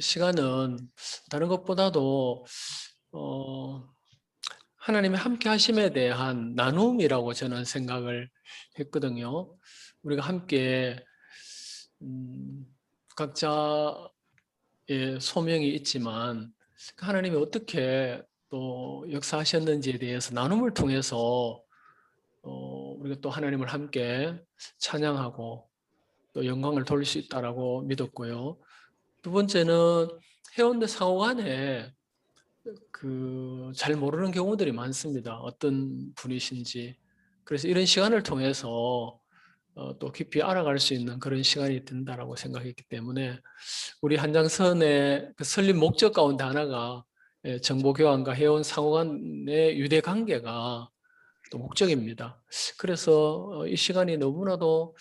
시간은 다른 것보다도 하나님의 함께 하심에 대한 나눔이라고 저는 생각을 했거든요. 우리가 함께 음, 각자의 소명이 있지만 하나님이 어떻게 또 역사하셨는지에 대해서 나눔을 통해서 우리가 또 하나님을 함께 찬양하고 또 영광을 돌릴 수 있다라고 믿었고요. 두 번째는 회원들 상호 간에 잘 모르는 경우들이 많습니다. 어떤 분이신지. 그래서 이런 시간을 통해서 또 깊이 알아갈 수 있는 그런 시간이 된다라고 생각했기 때문에 우리 한장선의 그 설립 목적 가운데 하나가 정보 교환과 회원 상호 간의 유대 관계가 또 목적입니다. 그래서 이 시간이 너무나도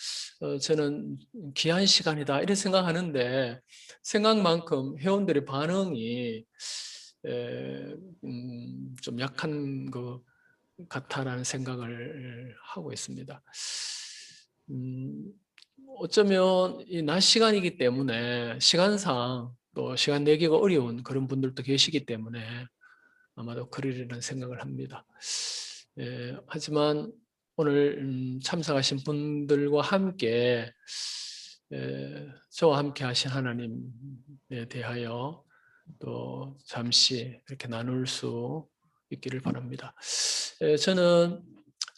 저는 귀한 시간이다 이렇게 생각하는데 생각만큼 회원들의 반응이 좀 약한 것 같다라는 생각을 하고 있습니다. 어쩌면 이 낮 시간이기 때문에 시간상 또 시간 내기가 어려운 그런 분들도 계시기 때문에 아마도 그러리라는 생각을 합니다. 하지만 오늘 참석하신 분들과 함께 저와 함께 하신 하나님에 대하여 또 잠시 이렇게 나눌 수 있기를 바랍니다. 저는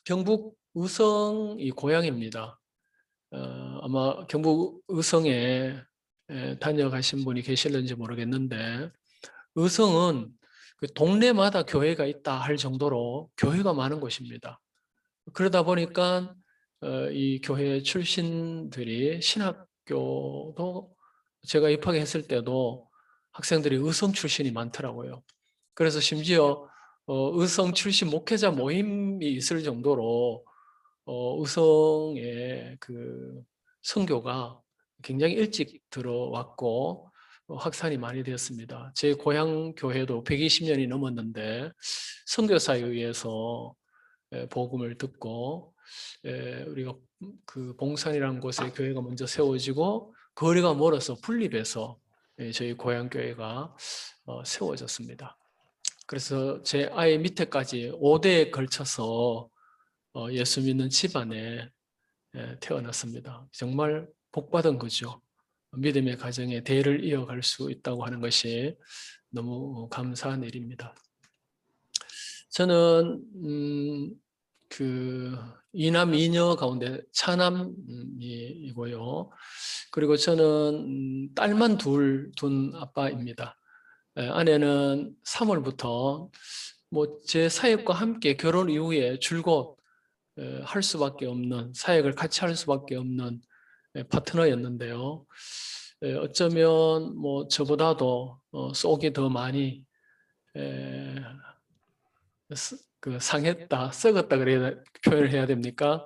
경북 의성이 고향입니다. 아마 경북 의성에 다녀가신 분이 계실는지 모르겠는데 의성은 그 동네마다 교회가 있다 할 정도로 교회가 많은 곳입니다. 그러다 보니까 이 교회 출신들이 신학교도 제가 입학했을 때도 학생들이 의성 출신이 많더라고요. 그래서 심지어 의성 출신 목회자 모임이 있을 정도로 의성의 그 선교가 굉장히 일찍 들어왔고 확산이 많이 되었습니다. 제 고향 교회도 120년이 넘었는데 선교사에 의해서 복음을 듣고 우리가 그 봉산이라는 곳에 교회가 먼저 세워지고 거리가 멀어서 분립해서 저희 고향 교회가 세워졌습니다. 그래서 제 아이 밑에까지 5대에 걸쳐서 예수 믿는 집안에 태어났습니다. 정말 복받은 거죠. 믿음의 가정에 대를 이어갈 수 있다고 하는 것이 너무 감사한 일입니다. 저는 그 이남 이녀 가운데 차남이고요. 그리고 저는 딸만 둘 둔 아빠입니다. 아내는 3월부터 뭐 제 사역과 함께 결혼 이후에 줄곧 할 수밖에 없는 사역을 같이 할 수밖에 없는 파트너였는데요. 어쩌면 뭐 저보다도 속이 더 많이 그 상했다, 썩었다 그래야 표현을 해야 됩니까?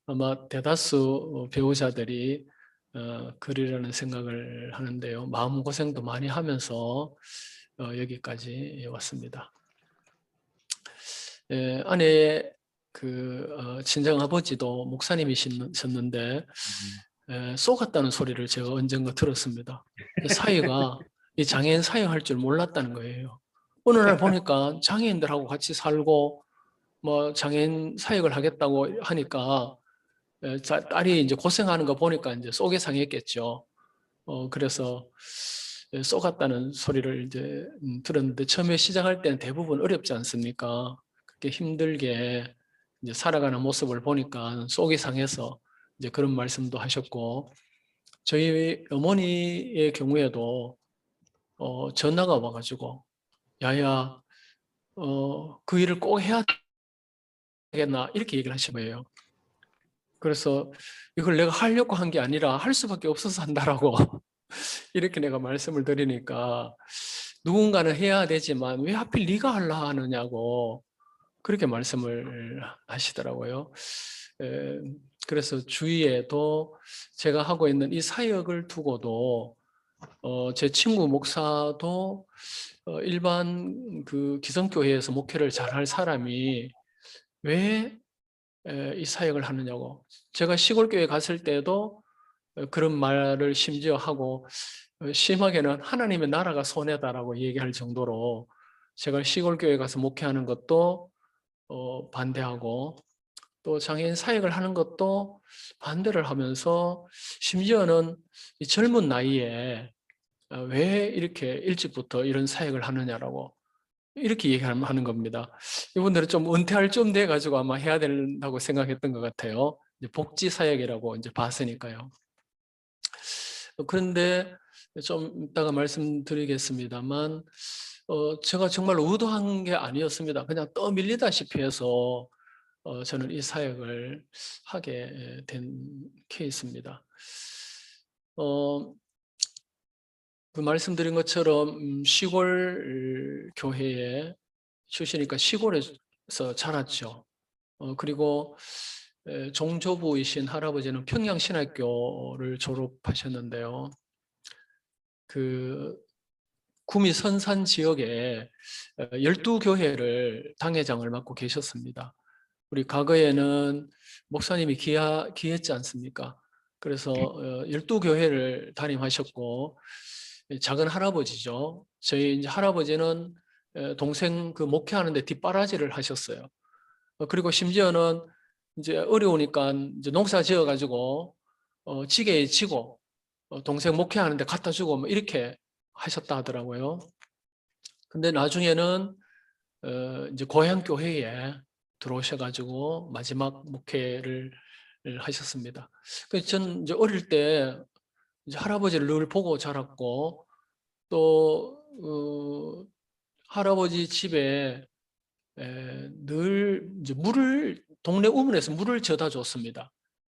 아마 대다수 배우자들이 그리라는 생각을 하는데요. 마음고생도 많이 하면서 여기까지 왔습니다. 아내의 친정 아버지도 목사님이셨는데 쏘갔다는 소리를 제가 언젠가 들었습니다. 사위가 이 장애인 사역할 줄 몰랐다는 거예요. 어느 날 보니까 장애인들하고 같이 살고 뭐 장애인 사역을 하겠다고 하니까 딸이 이제 고생하는 거 보니까 이제 속이 상했겠죠. 그래서 쏘갔다는 소리를 이제 들었는데 처음에 시작할 때는 대부분 어렵지 않습니까? 그렇게 힘들게 이제 살아가는 모습을 보니까 속이 상해서 이제 그런 말씀도 하셨고 저희 어머니의 경우에도 전화가 와가지고 야야 그 일을 꼭 해야 되겠나 이렇게 얘기를 하신 거예요. 그래서 이걸 내가 하려고 한 게 아니라 할 수밖에 없어서 한다라고 이렇게 내가 말씀을 드리니까 누군가는 해야 되지만 왜 하필 네가 하려 하느냐고 그렇게 말씀을 하시더라고요. 그래서 주위에도 제가 하고 있는 이 사역을 두고도 제 친구 목사도 일반 그 기성교회에서 목회를 잘할 사람이 왜 이 사역을 하느냐고. 제가 시골교회 갔을 때도 그런 말을 심지어 하고 심하게는 하나님의 나라가 손해다라고 얘기할 정도로 제가 시골 교회 가서 목회하는 것도 반대하고 또 장애인 사역을 하는 것도 반대를 하면서 심지어는 이 젊은 나이에 왜 이렇게 일찍부터 이런 사역을 하느냐라고 이렇게 얘기하는 겁니다. 이분들은 좀 은퇴할 쯤 돼가지고 아마 해야 된다고 생각했던 것 같아요. 이제 복지 사역이라고 이제 봤으니까요. 그런데 좀 이따가 말씀드리겠습니다만, 제가 정말 의도한 게 아니었습니다. 그냥 떠밀리다시피 해서 저는 이 사역을 하게 된 케이스입니다. 그 말씀드린 것처럼 시골 교회에 출신이니까 시골에서 자랐죠. 그리고 종조부이신 할아버지는 평양신학교를 졸업하셨는데요. 그 구미 선산 지역에 12교회를 당회장을 맡고 계셨습니다. 우리 과거에는 목사님이 귀했지 않습니까? 그래서 12교회를 담임하셨고 작은 할아버지죠. 저희 이제 할아버지는 동생 그 목회하는데 뒷바라지를 하셨어요. 그리고 심지어는 이제 어려우니까 이제 농사 지어가지고 지게에 지고 동생 목회하는데 갖다 주고 뭐 이렇게 하셨다 하더라고요. 근데 나중에는 이제 고향 교회에 들어오셔가지고 마지막 목회를 하셨습니다. 그래서 전 이제 어릴 때 이제 할아버지를 늘 보고 자랐고 또 할아버지 집에 늘 이제 물을 동네 우물에서 물을 져다 줬습니다.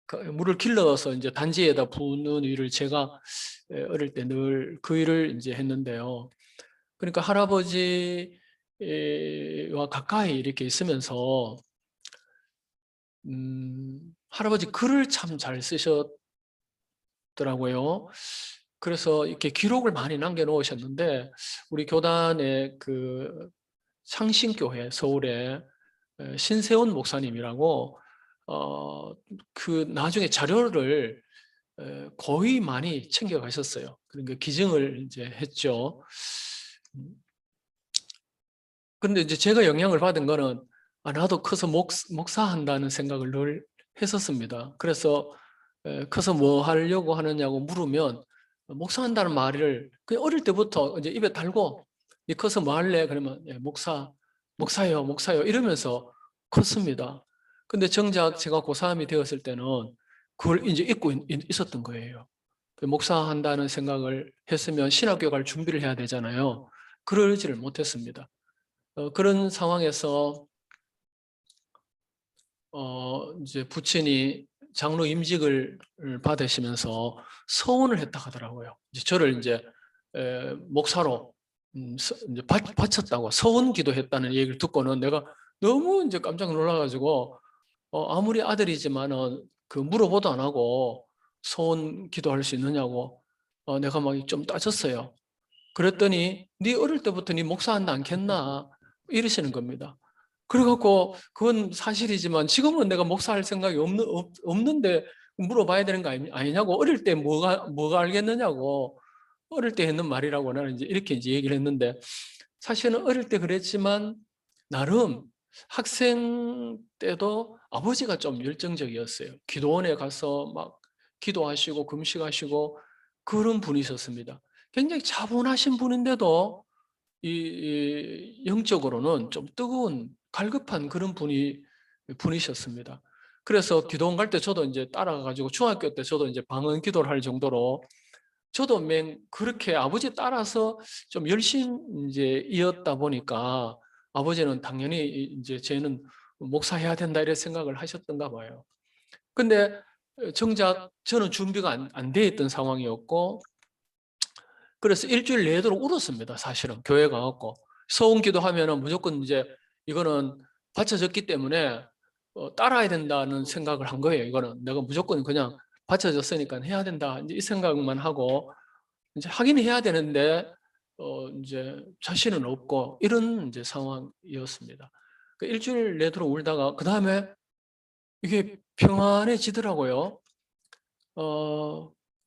그 물을 길러서 이제 단지에다 부는 일을 제가 어릴 때 늘 그 일을 이제 했는데요. 그러니까 할아버지와 가까이 이렇게 있으면서 할아버지 글을 참 잘 쓰셨더라고요. 그래서 이렇게 기록을 많이 남겨놓으셨는데 우리 교단의 그 창신교회 서울에 신세원 목사님이라고 그 나중에 자료를 거의 많이 챙겨가셨어요. 그러니까 기증을 이제 했죠. 그런데 이제 제가 영향을 받은 거는 나도 커서 목사한다는 생각을 늘 했었습니다. 그래서 커서 뭐 하려고 하느냐고 물으면 목사한다는 말을 그냥 어릴 때부터 이제 입에 달고 니 커서 뭐 할래? 그러면 목사요, 목사요 이러면서 컸습니다. 근데 정작 제가 고3이 되었을 때는 그걸 이제 잊고 있었던 거예요. 목사한다는 생각을 했으면 신학교 갈 준비를 해야 되잖아요. 그러지를 못했습니다. 그런 상황에서 이제 부친이 장로 임직을 받으시면서 서원을 했다 하더라고요. 이제 저를 이제 목사로 이제 바쳤다고 서원 기도했다는 얘기를 듣고는 내가 너무 이제 깜짝 놀라가지고 아무리 아들이지만은 그 물어보도 안 하고 서원 기도할 수 있느냐고 내가 막 좀 따졌어요. 그랬더니 네 어릴 때부터 네 목사한다 않겠나 이러시는 겁니다. 그래갖고 그건 사실이지만 지금은 내가 목사할 생각이 없는데 물어봐야 되는 거 아니냐고 어릴 때 뭐가 알겠느냐고 어릴 때 했는 말이라고 나는 이제 이렇게 이제 얘기를 했는데 사실은 어릴 때 그랬지만 나름 학생 때도 아버지가 좀 열정적이었어요. 기도원에 가서 막 기도하시고 금식하시고 그런 분이셨습니다. 굉장히 차분하신 분인데도 이 영적으로는 좀 뜨거운 갈급한 그런 분이셨습니다. 그래서 기도원 갈 때 저도 이제 따라가가지고 중학교 때 저도 이제 방언 기도를 할 정도로 저도 그렇게 아버지 따라서 좀 열심히 이제 이었다 보니까 아버지는 당연히 이제 쟤는 목사해야 된다 이런 생각을 하셨던가 봐요. 근데 정작 저는 준비가 안 돼 있던 상황이었고 그래서 일주일 내도록 울었습니다. 사실은 교회 가갖고 서원기도 하면은 무조건 이제 이거는 받쳐졌기 때문에 따라야 된다는 생각을 한 거예요. 이거는 내가 무조건 그냥 받쳐졌으니까 해야 된다. 이제 이 생각만 하고 이제 하긴 해야 되는데 이제 자신은 없고 이런 이제 상황이었습니다. 그 일주일 내도록 울다가 그 다음에 이게 평안해지더라고요.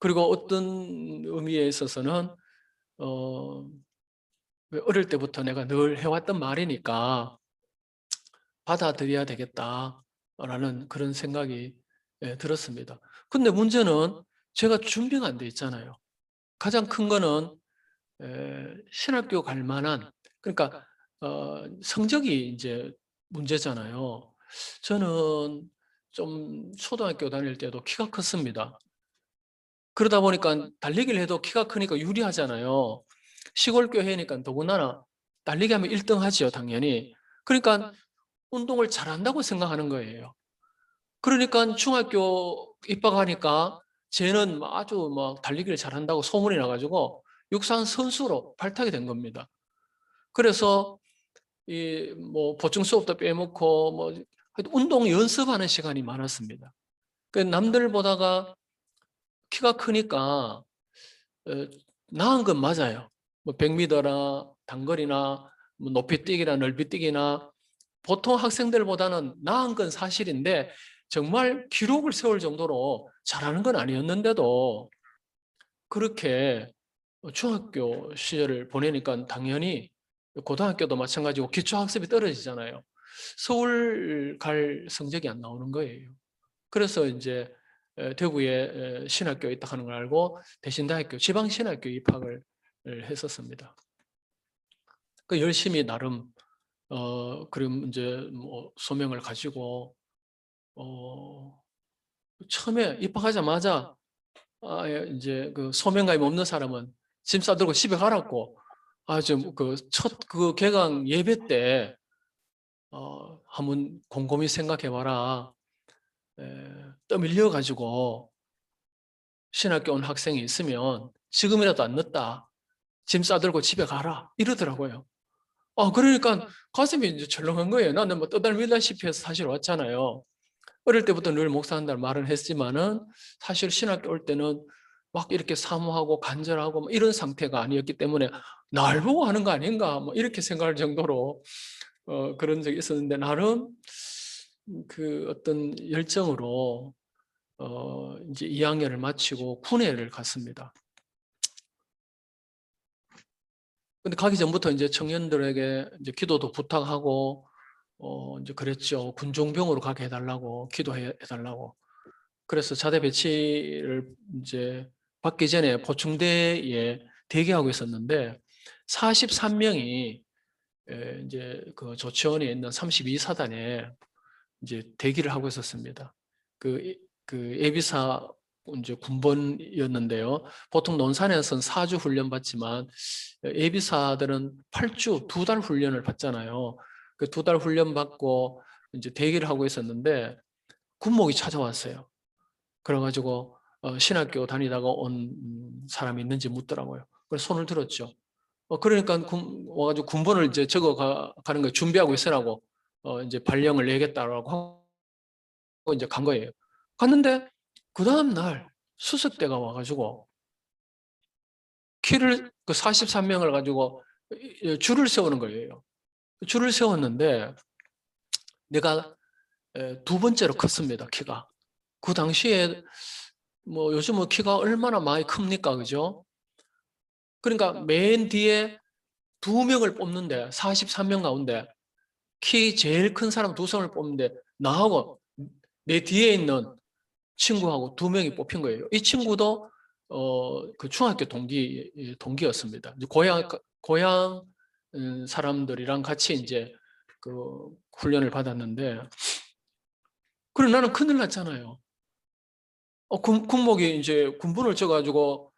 그리고 어떤 의미에 있어서는 어릴 때부터 내가 늘 해왔던 말이니까 받아들여야 되겠다라는 그런 생각이 들었습니다. 근데 문제는 제가 준비가 안 돼 있잖아요. 가장 큰 거는 신학교 갈 만한, 그러니까 성적이 이제 문제잖아요. 저는 좀 초등학교 다닐 때도 키가 컸습니다. 그러다 보니까 달리기를 해도 키가 크니까 유리하잖아요. 시골 교회니까 더군다나 달리기 하면 1등 하지요, 당연히. 그러니까 운동을 잘한다고 생각하는 거예요. 그러니까 중학교 입학하니까 쟤는 아주 막 달리기를 잘한다고 소문이 나가지고 육상 선수로 발탁이 된 겁니다. 그래서 이 뭐 보충 수업도 빼먹고 뭐 운동 연습하는 시간이 많았습니다. 그 남들 보다가 키가 크니까 나은 건 맞아요. 뭐 100m나 단거리나 뭐 높이뛰기나 넓이뛰기나 보통 학생들보다는 나은 건 사실인데 정말 기록을 세울 정도로 잘하는 건 아니었는데도 그렇게 중학교 시절을 보내니까 당연히 고등학교도 마찬가지고 기초학습이 떨어지잖아요. 서울 갈 성적이 안 나오는 거예요. 그래서 이제 대구에 신학교에 있다 하는 걸 알고 대신대학교 지방신학교 입학을 했었습니다. 그 열심히 나름 그럼 이제 뭐 소명을 가지고 처음에 입학하자마자 이제 그 소명감이 없는 사람은 짐 싸들고 집에 가라고 아주 그 첫 그 개강 예배 때 한번 곰곰이 생각해봐라. 떠밀려 가지고 신학교 온 학생이 있으면 지금이라도 안 늦다. 짐 싸들고 집에 가라. 이러더라고요. 그러니까 가슴이 이제 철렁한 거예요. 나는 뭐 떠달밀다시피 해서 사실 왔잖아요. 어릴 때부터 늘 목사한다는 말은 했지만은 사실 신학교 올 때는 막 이렇게 사모하고 간절하고 뭐 이런 상태가 아니었기 때문에 날 보고 하는 거 아닌가 뭐 이렇게 생각할 정도로 그런 적이 있었는데 나름 그 어떤 열정으로 이제 2학년을 마치고 군회를 갔습니다. 근데 가기 전부터 이제 청년들에게 이제 기도도 부탁하고 이제 그랬죠. 군종병으로 가게 해달라고 기도해달라고. 그래서 자대 배치를 이제 받기 전에 보충대에 대기하고 있었는데 43명이 이제 그 조치원에 있는 32사단에 이제 대기를 하고 있었습니다. 그 예비사 이제 군번이었는데요. 보통 논산에서는 4주 훈련 받지만 예비사들은 8주 2달 훈련을 받잖아요. 그 2달 훈련 받고 이제 대기를 하고 있었는데 군목이 찾아왔어요. 그래가지고 신학교 다니다가 온 사람이 있는지 묻더라고요. 그래서 손을 들었죠. 그러니까 와가지고 군번을 이제 가는 거 준비하고 있으라고 이제 발령을 내겠다라고 하고 이제 간 거예요. 갔는데 그 다음 날 수색대가 와가지고 키를 그 43명을 가지고 줄을 세우는 거예요. 줄을 세웠는데 내가 두 번째로 컸습니다. 키가. 그 당시에 뭐 요즘은 키가 얼마나 많이 큽니까, 그죠? 그러니까 맨 뒤에 두 명을 뽑는데 43명 가운데 키 제일 큰 사람 두 명을 뽑는데 나하고 내 뒤에 있는 친구하고 두 명이 뽑힌 거예요. 이 친구도 그 중학교 동기였습니다. 고향 사람들이랑 같이 이제 그 훈련을 받았는데, 그래 나는 큰일 났잖아요. 군목이 이제 군분을 져가지고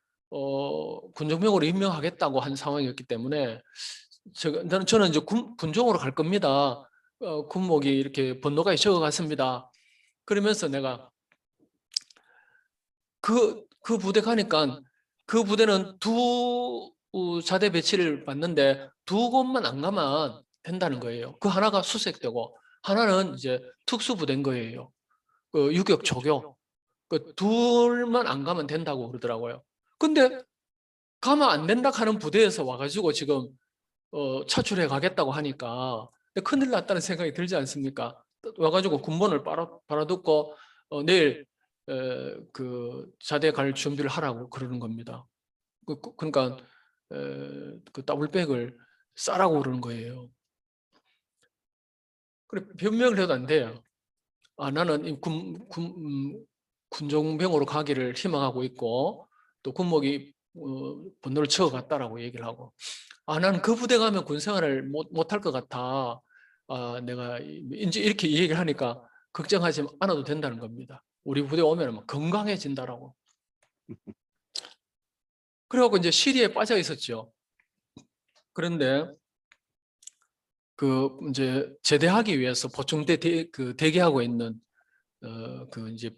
군정병으로 임명하겠다고 한 상황이었기 때문에 저는 이제 군종으로 갈 겁니다. 군목이 이렇게 번호가에 적어갔습니다. 그러면서 내가 그 부대 가니까 그 부대는 두 자대 배치를 받는데 두 곳만 안 가면 된다는 거예요. 그 하나가 수색되고 하나는 이제 특수부대인 거예요. 그 유격 조교. 그 둘만 안 가면 된다고 그러더라고요. 근데 가면 안 된다 하는 부대에서 와가지고 지금 차출해 가겠다고 하니까 큰일 났다는 생각이 들지 않습니까? 와가지고 군번을 빨아듣고 내일 그 자대 갈 준비를 하라고 그러는 겁니다. 그러니까 그 더블백을 싸라고 그러는 거예요. 그래 변명을 해도 안 돼요. 나는 군종병으로 가기를 희망하고 있고 또 군목이 번호를 채워갔다라고 얘기를 하고 나는 그 부대 가면 군생활을 못할 것 같아. 내가 이제 이렇게 얘기를 하니까 걱정하지 않아도 된다는 겁니다. 우리 부대 오면 건강해진다라고. 그래갖고 이제 시리에 빠져 있었죠. 그런데 그 이제 제대하기 위해서 보충대 대기하고 있는 그 이제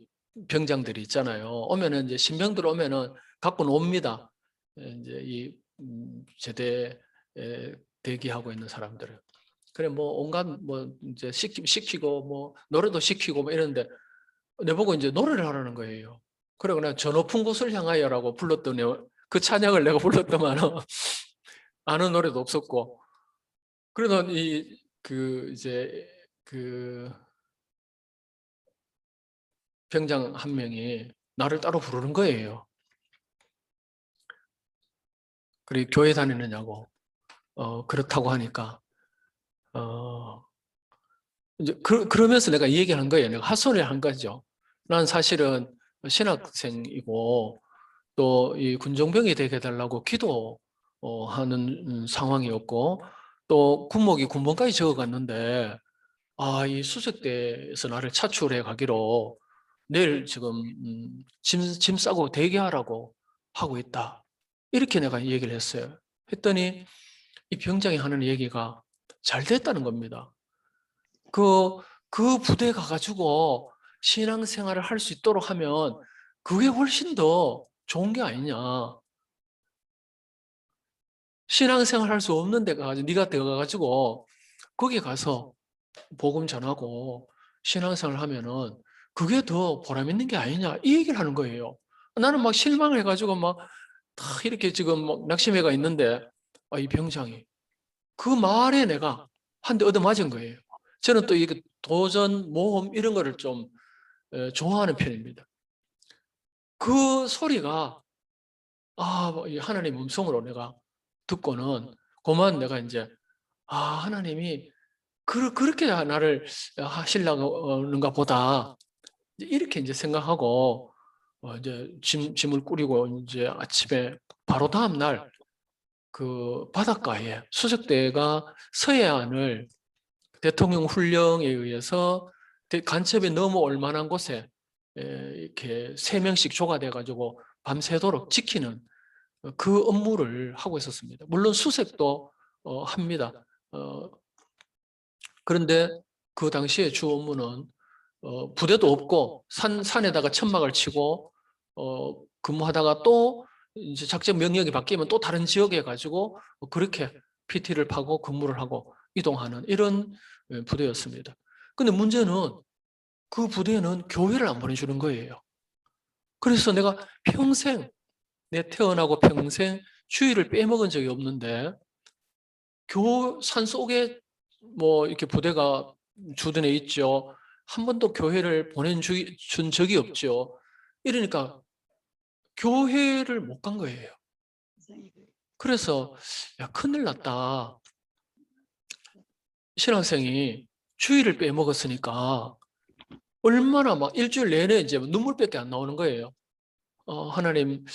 병장들이 있잖아요. 오면은 이제 신병들 오면은 갖고 놉니다. 이제 이 제대에 대기하고 있는 사람들을. 그래 뭐 온갖 뭐 이제 시키고 뭐 노래도 시키고 뭐 이러는데 내보고 이제 노래를 하라는 거예요. 그래 그냥 저 높은 곳을 향하여라고 불렀더니 그 찬양을 내가 불렀더만은 아는 노래도 없었고 그러던 그 이제 그 병장 한 명이 나를 따로 부르는 거예요. 그래 교회 다니느냐고 그렇다고 하니까 이제 그러면서 내가 이 얘기를 한 거예요. 내가 헛소리를 한 거죠. 난 사실은 신학생이고 또 이 군종병이 되게 해달라고 기도하는 상황이었고 또 군목이 군번까지 적어갔는데 이 수색대에서 나를 차출해 가기로 내일 지금 짐 싸고 대기하라고 하고 있다. 이렇게 내가 얘기를 했어요. 했더니 이 병장이 하는 얘기가 잘 됐다는 겁니다. 그 부대 가가지고 신앙생활을 할 수 있도록 하면 그게 훨씬 더 좋은 게 아니냐. 신앙생활 할 수 없는 데 가가지고 네가 들어가가지고 거기 가서 복음 전하고 신앙생활 하면은 그게 더 보람 있는 게 아니냐 이 얘기를 하는 거예요. 나는 막 실망을 해가지고 막 다 이렇게 지금 막 낙심해가 있는데 이 병장이 그 말에 내가 한 대 얻어맞은 거예요. 저는 또 이게 도전, 모험 이런 거를 좀 좋아하는 편입니다. 그 소리가 하나님 음성으로 내가 듣고는 그만 내가 이제 하나님이 그렇게 나를 하시려는가 보다 이렇게 이제 생각하고 이제 짐을 꾸리고 이제 아침에 바로 다음 날 그 바닷가에 수색대가 서해안을 대통령 훈령에 의해서 간첩이 넘어올 만한 곳에 이렇게 3명씩 조가돼 가지고 밤새도록 지키는 그 업무를 하고 있었습니다. 물론 수색도 합니다. 그런데 그 당시에 주 업무는 부대도 없고 산에다가 천막을 치고 근무하다가 또 이제 작전 명령이 바뀌면 또 다른 지역에 가지고 그렇게 PT를 파고 근무를 하고 이동하는 이런 부대였습니다. 근데 문제는 그 부대는 교회를 안 보내주는 거예요. 그래서 내가 평생 내 태어나고 평생 주일을 빼먹은 적이 없는데 산 속에 뭐 이렇게 부대가 주둔해 있죠. 한 번도 교회를 보내준 적이 없죠. 이러니까 교회를 못 간 거예요. 그래서 큰일 났다. 신학생이 주일을 빼먹었으니까 얼마나 막 일주일 내내 이제 눈물밖에 안 나오는 거예요. 하나님,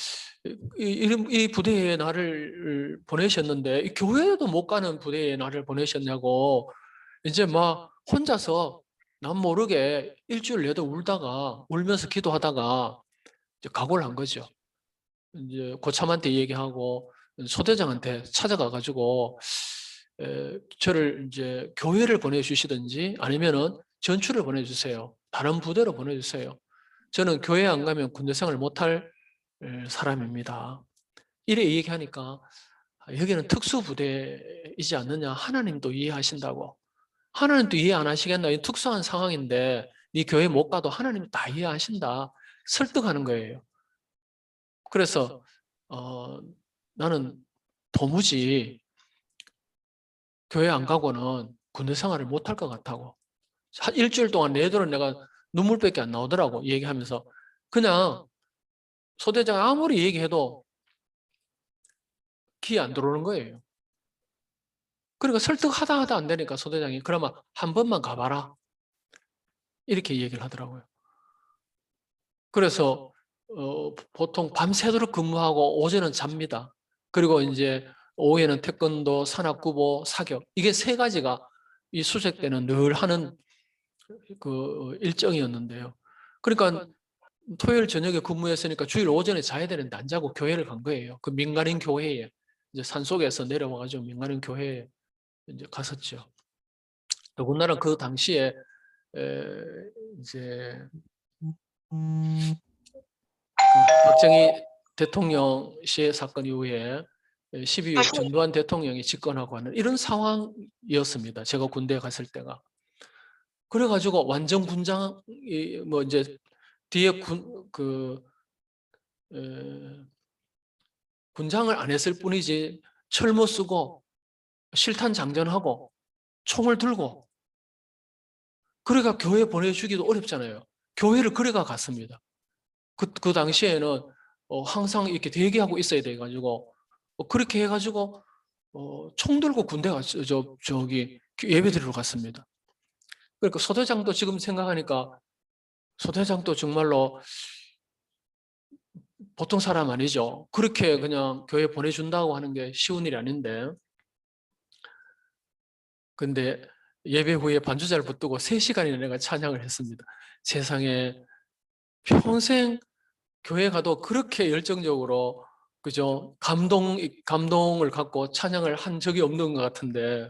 이 부대에 나를 보내셨는데, 이 교회도 못 가는 부대에 나를 보내셨냐고, 이제 막 혼자서 남 모르게 일주일 내도 울면서 기도하다가 이제 각오를 한 거죠. 이제 고참한테 얘기하고 소대장한테 찾아가가지고, 저를 이제 교회를 보내주시든지 아니면은 전출을 보내주세요. 다른 부대로 보내주세요. 저는 교회 안 가면 군대생활을 못할 사람입니다. 이래 얘기하니까 여기는 특수부대이지 않느냐. 하나님도 이해하신다고. 하나님도 이해 안 하시겠나. 이 특수한 상황인데 네 교회 못 가도 하나님 다 이해하신다. 설득하는 거예요. 그래서 나는 도무지 교회 안 가고는 군대 생활을 못할 것 같다고. 한 일주일 동안 내도록 내가 눈물밖에 안 나오더라고 얘기하면서 그냥 소대장 아무리 얘기해도 귀에 안 들어오는 거예요. 그러니까 설득하다 안 되니까 소대장이 그러면 한 번만 가봐라. 이렇게 얘기를 하더라고요. 그래서 보통 밤새도록 근무하고 오전은 잡니다. 그리고 이제 오후에는 태권도, 산악구보, 사격 이게 세 가지가 이 수색 때는 늘 하는 그 일정이었는데요. 그러니까 토요일 저녁에 근무했으니까 주일 오전에 자야 되는데 안 자고 교회를 간 거예요. 그 민간인 교회에 이제 산속에서 내려와가지고 민간인 교회에 이제 갔었죠. 더군다나 그 당시에 이제 박정희 대통령 시해 사건 이후에 12.6 전두환 대통령이 집권하고 하는 이런 상황이었습니다. 제가 군대에 갔을 때가. 그래가지고 완전 군장이 뭐 이제 뒤에 군장을 안 했을 뿐이지 철모 쓰고 실탄 장전하고 총을 들고 그래가 교회 보내주기도 어렵잖아요. 교회를 그래가 갔습니다. 그 당시에는 항상 이렇게 대기하고 있어야 돼가지고 그렇게 해가지고 총 들고 군대 갔어요. 저기 예배 드리러 갔습니다. 그러니까 소대장도 지금 생각하니까 소대장도 정말로 보통 사람 아니죠. 그렇게 그냥 교회 보내준다고 하는 게 쉬운 일이 아닌데 근데 예배 후에 반주자를 붙들고 3시간이나 내가 찬양을 했습니다. 세상에 평생 교회 가도 그렇게 열정적으로 그죠? 감동을 갖고 찬양을 한 적이 없는 것 같은데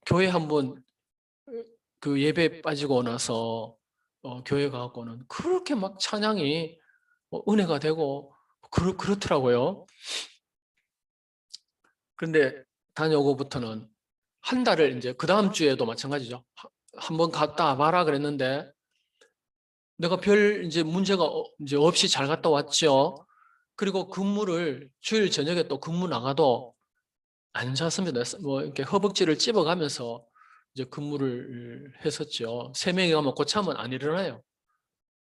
교회 한번 그 예배 빠지고 나서 교회 가고는 그렇게 막 찬양이 은혜가 되고 그렇더라고요. 그런데 다녀오고부터는 한 달을 이제 그 다음 주에도 마찬가지죠. 한번 갔다 와봐라 그랬는데 내가 별 이제 문제가 이제 없이 잘 갔다 왔죠. 그리고 근무를 주일 저녁에 또 근무 나가도 안 잤습니다. 뭐 이렇게 허벅지를 찝어가면서 이제 근무를 했었죠. 3명이 가면 고참은 안 일어나요.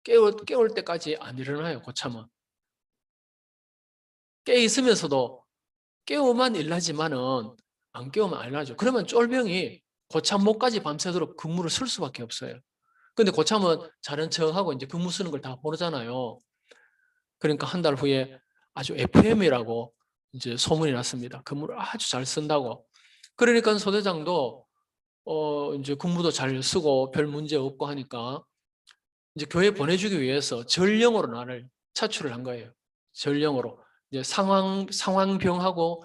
깨울 때까지 안 일어나요. 고참은. 깨 있으면서도 깨우만 일나지만은 안 깨우면 안 일나죠. 그러면 쫄병이 고참 목까지 밤새도록 근무를 쓸 수밖에 없어요. 근데 고참은 자는 척하고 이제 근무 쓰는 걸 다 모르잖아요. 그러니까 한 달 후에 아주 FM이라고 이제 소문이 났습니다. 근무를 아주 잘 쓴다고. 그러니까 소대장도 이제 근무도 잘 쓰고 별 문제 없고 하니까 이제 교회 보내주기 위해서 전령으로 나를 차출을 한 거예요. 전령으로. 이제 상황병하고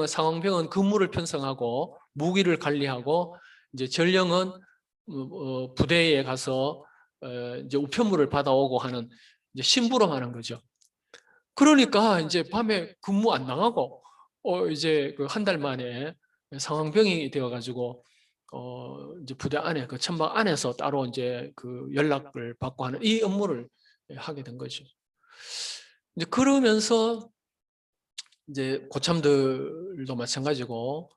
상황병은 근무를 편성하고 무기를 관리하고 이제 전령은 부대에 가서 이제 우편물을 받아오고 하는 이제 심부름 하는 거죠. 그러니까 이제 밤에 근무 안 나가고 이제 그 한 달 만에 상황병이 되어가지고 이제 부대 안에 그 천막 안에서 따로 이제 그 연락을 받고 하는 이 업무를 하게 된 거죠. 이제 그러면서 이제 고참들도 마찬가지고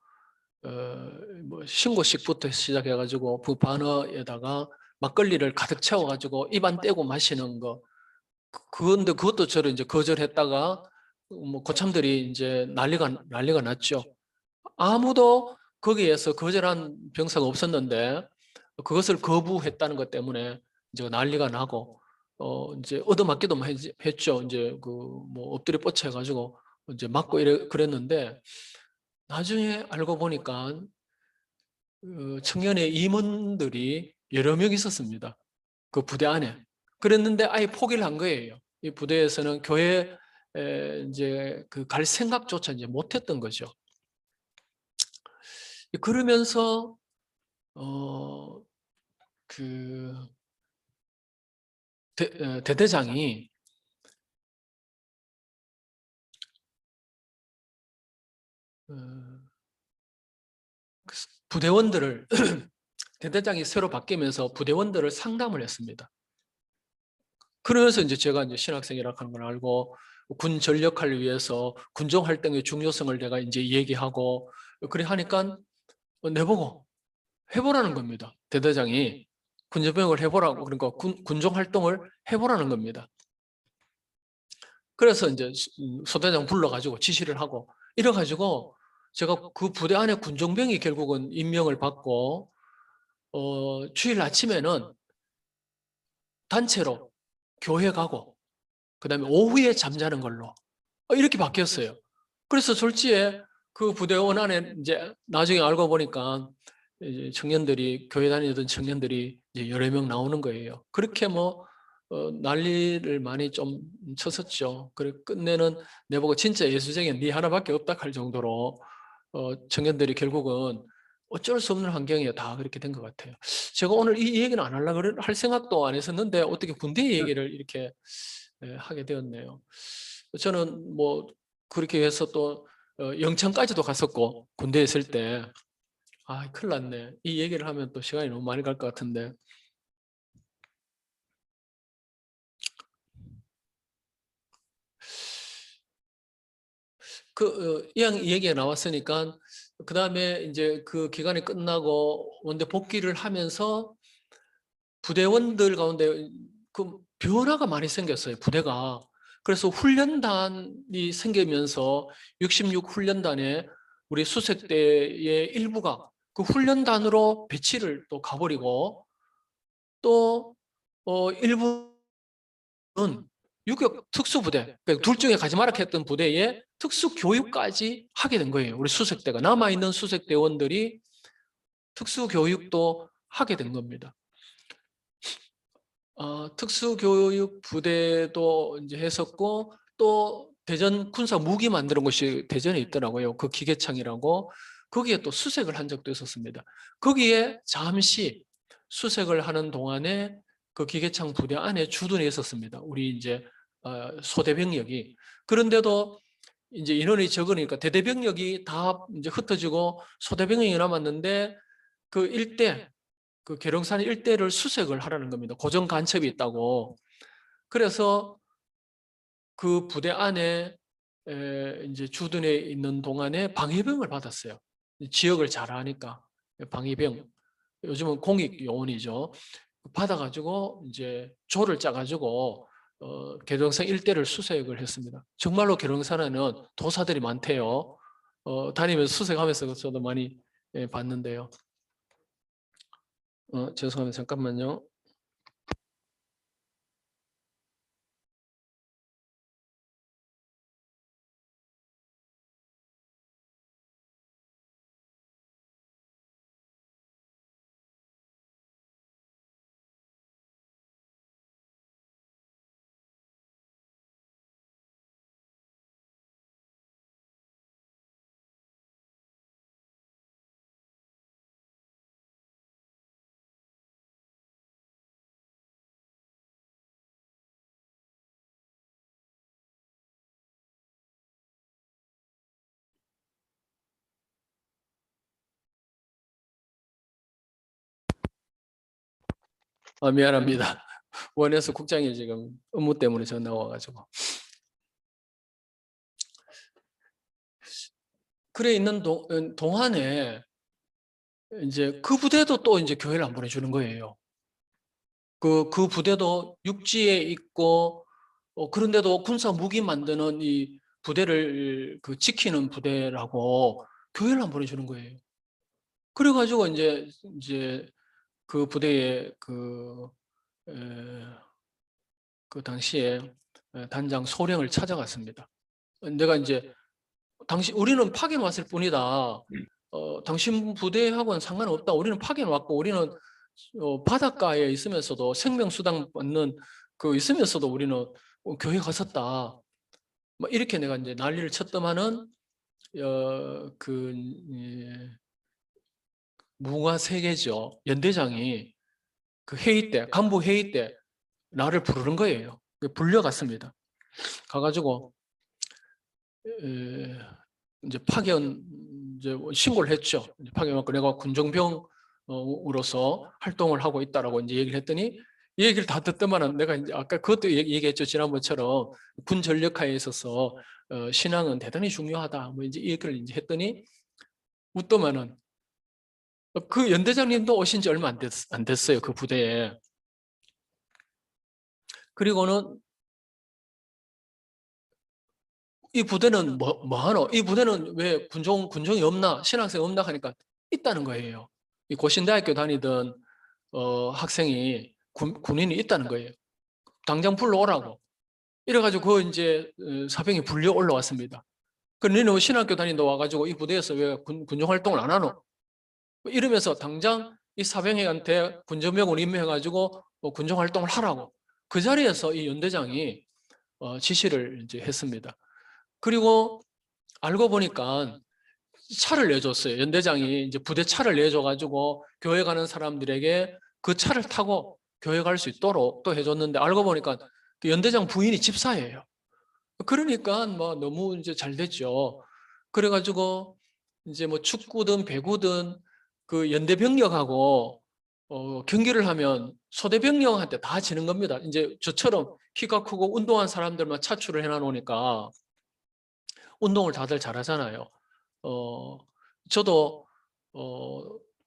뭐 신고식부터 시작해가지고 그 바너에다가 막걸리를 가득 채워가지고 입안 떼고 마시는 거. 그런데 그것도 저를 이제 거절했다가 뭐 고참들이 이제 난리가 났죠. 아무도 거기에서 거절한 병사가 없었는데 그것을 거부했다는 것 때문에 이제 난리가 나고 이제 얻어맞기도 했죠. 이제 그 뭐 엎드려 뻗쳐 가지고 이제 맞고 그랬는데 나중에 알고 보니까 청년의 임원들이 여러 명 있었습니다. 그 부대 안에. 그랬는데 아예 포기를 한 거예요. 이 부대에서는 교회 이제 그 갈 생각조차 이제 못했던 거죠. 그러면서 그 대대장이 부대원들을 대대장이 새로 바뀌면서 부대원들을 상담을 했습니다. 그러면서 이제 제가 이제 신학생이라고 하는 걸 알고 군 전력화를 위해서 군정 활동의 중요성을 내가 이제 얘기하고 그래 하니까 내보고 해보라는 겁니다. 대대장이. 군전병을 해보라고, 그러니까 군종 활동을 해보라는 겁니다. 그래서 이제 소대장 불러가지고 지시를 하고 이래가지고 제가 그 부대 안에 군종병이 결국은 임명을 받고 주일 아침에는 단체로 교회 가고 그다음에 오후에 잠자는 걸로 이렇게 바뀌었어요. 그래서 졸지에 그 부대원 안에 이제 나중에 알고 보니까 이제 청년들이 교회 다니던 청년들이 이제 여러 명 나오는 거예요. 그렇게 뭐 난리를 많이 좀 쳤었죠. 그래 끝내는 내보고 진짜 예수쟁이 네 하나밖에 없다 할 정도로 청년들이 결국은 어쩔 수 없는 환경이에요. 다 그렇게 된 것 같아요. 제가 오늘 이 얘기는 안 하려고 할 생각도 안 했었는데 어떻게 군대 얘기를 이렇게 하게 되었네요. 저는 뭐 그렇게 해서 또 영창까지도 갔었고 군대에 있을 때 큰일 났네. 이 얘기를 하면 또 시간이 너무 많이 갈 것 같은데 이 얘기가 나왔으니까 그 다음에 이제 그 기간이 끝나고 원대 복귀를 하면서 부대원들 가운데 그 변화가 많이 생겼어요. 부대가. 그래서 훈련단이 생기면서 66 훈련단에 우리 수색대의 일부가 그 훈련단으로 배치를 또 가버리고 또 일부는 유격 특수부대, 그러니까 둘 중에 가지 마라 했던 부대에 특수교육까지 하게 된 거예요. 우리 수색대가 남아있는 수색대원들이 특수교육도 하게 된 겁니다. 특수교육 부대도 이제 했었고 또 대전 군사 무기 만드는 곳이 대전에 있더라고요. 그 기계창이라고 거기에 또 수색을 한 적도 있었습니다. 거기에 잠시 수색을 하는 동안에 그 기계창 부대 안에 주둔해 있었습니다. 우리 이제 소대병력이. 그런데도 이제 인원이 적으니까 대대병력이 다 이제 흩어지고 소대병력이 남았는데 그 일대 그 계룡산 일대를 수색을 하라는 겁니다. 고정 간첩이 있다고. 그래서 그 부대 안에 이제 주둔해 있는 동안에 방위병을 받았어요. 지역을 잘 아니까 방위병. 요즘은 공익 요원이죠. 받아가지고 이제 조를 짜가지고 계룡산 일대를 수색을 했습니다. 정말로 계룡산에는 도사들이 많대요. 다니면서 수색하면서 저도 많이 봤는데요. 죄송합니다. 잠깐만요. 미안합니다. 원에서 국장이 지금 업무 때문에 전화 와가지고. 그래 있는 동안에 이제 그 부대도 또 이제 교회를 안 보내주는 거예요. 그 부대도 육지에 있고 그런데도 군사 무기 만드는 이 부대를 지키는 부대라고 교회를 안 보내주는 거예요. 그래가지고 이제 그 부대에 에, 그 당시에 단장 소령을 찾아갔습니다. 내가 이제 우리는 파견 왔을 뿐이다. 당신 부대하고는 상관없다. 우리는 파견 왔고 우리는 바닷가에 있으면서도 생명수당 받는 있으면서도 우리는 교회 갔었다. 뭐 이렇게 내가 이제 난리를 쳤더만은 무궁화 세계죠. 연대장이 그 회의 때 간부 회의 때 나를 부르는 거예요. 불려갔습니다. 가가지고 이제 파견 이제 신고를 했죠. 파견 받고 내가 군정병으로서 활동을 하고 있다라고 이제 얘기를 했더니 이 얘기를 다 듣더만은 내가 이제 아까 그것도 얘기했죠. 지난번처럼 군 전력하에 있어서 신앙은 대단히 중요하다. 뭐 이제 이 얘기를 이제 했더니 웃더만은 그 연대장님도 오신 지 얼마 안 됐어요. 그 부대에. 그리고는 이 부대는 뭐 하노? 이 부대는 왜 군종이 없나? 신학생 없나? 하니까 있다는 거예요. 이 고신대학교 다니던 학생이 군인이 있다는 거예요. 당장 불러오라고. 이래가지고 그 이제 사병이 불려 올라왔습니다. 그 너는 신학교 다닌다 와가지고 이 부대에서 왜 군종 활동을 안 하노? 이러면서 당장 이 사병회한테 군전명을 임명해가지고 군종 활동을 하라고. 그 자리에서 이 연대장이 지시를 이제 했습니다. 그리고 알고 보니까 차를 내줬어요. 연대장이 이제 부대 차를 내줘가지고 교회 가는 사람들에게 그 차를 타고 교회 갈 수 있도록 또 해줬는데 알고 보니까 그 연대장 부인이 집사예요. 그러니까 뭐 너무 이제 잘 됐죠. 그래가지고 이제 뭐 축구든 배구든 그 연대 병력하고 경기를 하면 소대 병력한테 다 지는 겁니다. 이제 저처럼 키가 크고 운동한 사람들만 차출을 해놔놓으니까 운동을 다들 잘하잖아요. 어, 저도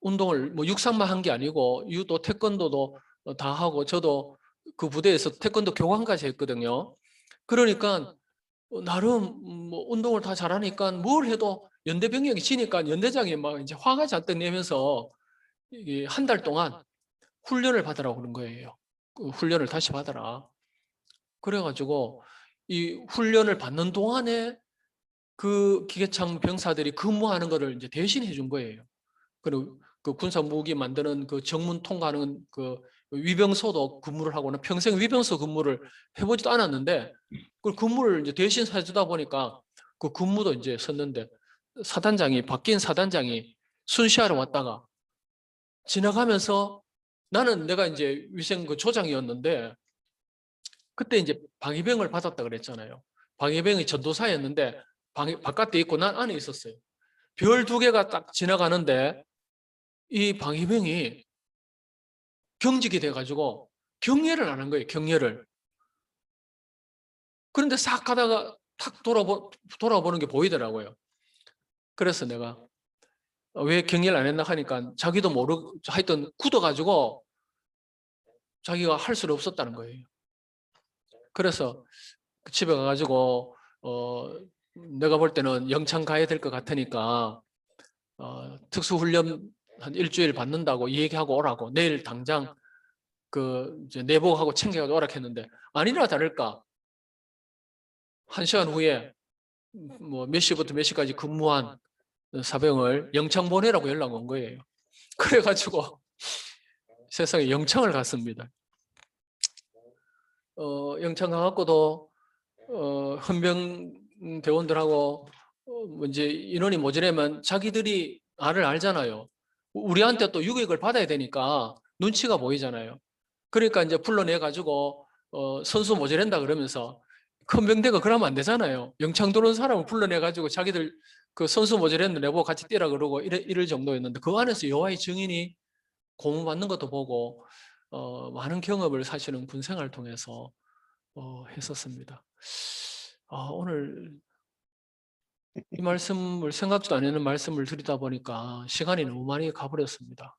운동을 뭐 육상만 한 게 아니고 유도, 태권도도 다 하고 저도 그 부대에서 태권도 교관까지 했거든요. 그러니까 나름 뭐 운동을 다 잘하니까 뭘 해도 연대 병력이 지니까 연대장이 막 이제 화가 잔뜩 내면서 한 달 동안 훈련을 받으라고 그런 거예요. 그 훈련을 다시 받아라. 그래가지고 이 훈련을 받는 동안에 그 기계창 병사들이 근무하는 거를 이제 대신해 준 거예요. 그리고 그 군사 무기 만드는 그 정문 통과하는 그 위병소도 근무를 하고는 평생 위병소 근무를 해보지도 않았는데 그 근무를 이제 대신 해주다 보니까 그 근무도 이제 섰는데 바뀐 사단장이 순시하러 왔다가 지나가면서 나는 내가 이제 위생 그 조장이었는데 그때 이제 방위병을 받았다 그랬잖아요. 방위병이 전도사였는데 바깥에 있고 난 안에 있었어요. 별 두 개가 딱 지나가는데 이 방위병이 경직이 돼가지고 경례를 안 한 거예요. 경례를. 그런데 싹 가다가 탁 돌아보는 게 보이더라고요. 그래서 내가 왜 경례를 안 했나 하니까 자기도 모르고 하여튼 굳어가지고 자기가 할 수는 없었다는 거예요. 그래서 집에 가가지고 내가 볼 때는 영창 가야 될 것 같으니까 특수훈련 한 일주일 받는다고 얘기하고 오라고 내일 당장 그 이제 내복하고 챙겨가지고 오라 했는데 아니나 다를까 1시간 후에 뭐 몇 시부터 몇 시까지 근무한 사병을 영창 보내라고 연락 온 거예요. 그래가지고 세상에 영창을 갔습니다. 영창 가갖고도 헌병 대원들하고 이제 인원이 모자라면 자기들이 나를 알잖아요. 우리한테 또 유격을 받아야 되니까 눈치가 보이잖아요. 그러니까 이제 불러내 가지고 선수 모자란다 그러면서 큰 병대가 그러면 안 되잖아요. 영창 들어온 사람을 불러내 가지고 자기들 그 선수 모자란다 내보고 같이 뛰라 그러고 이럴 정도였는데 그 안에서 여호와의 증인이 고문받는 것도 보고 많은 경험을 사실은 군 생활을 통해서 했었습니다. 오늘 이 말씀을 생각지도 않는 말씀을 드리다 보니까 시간이 너무 많이 가버렸습니다.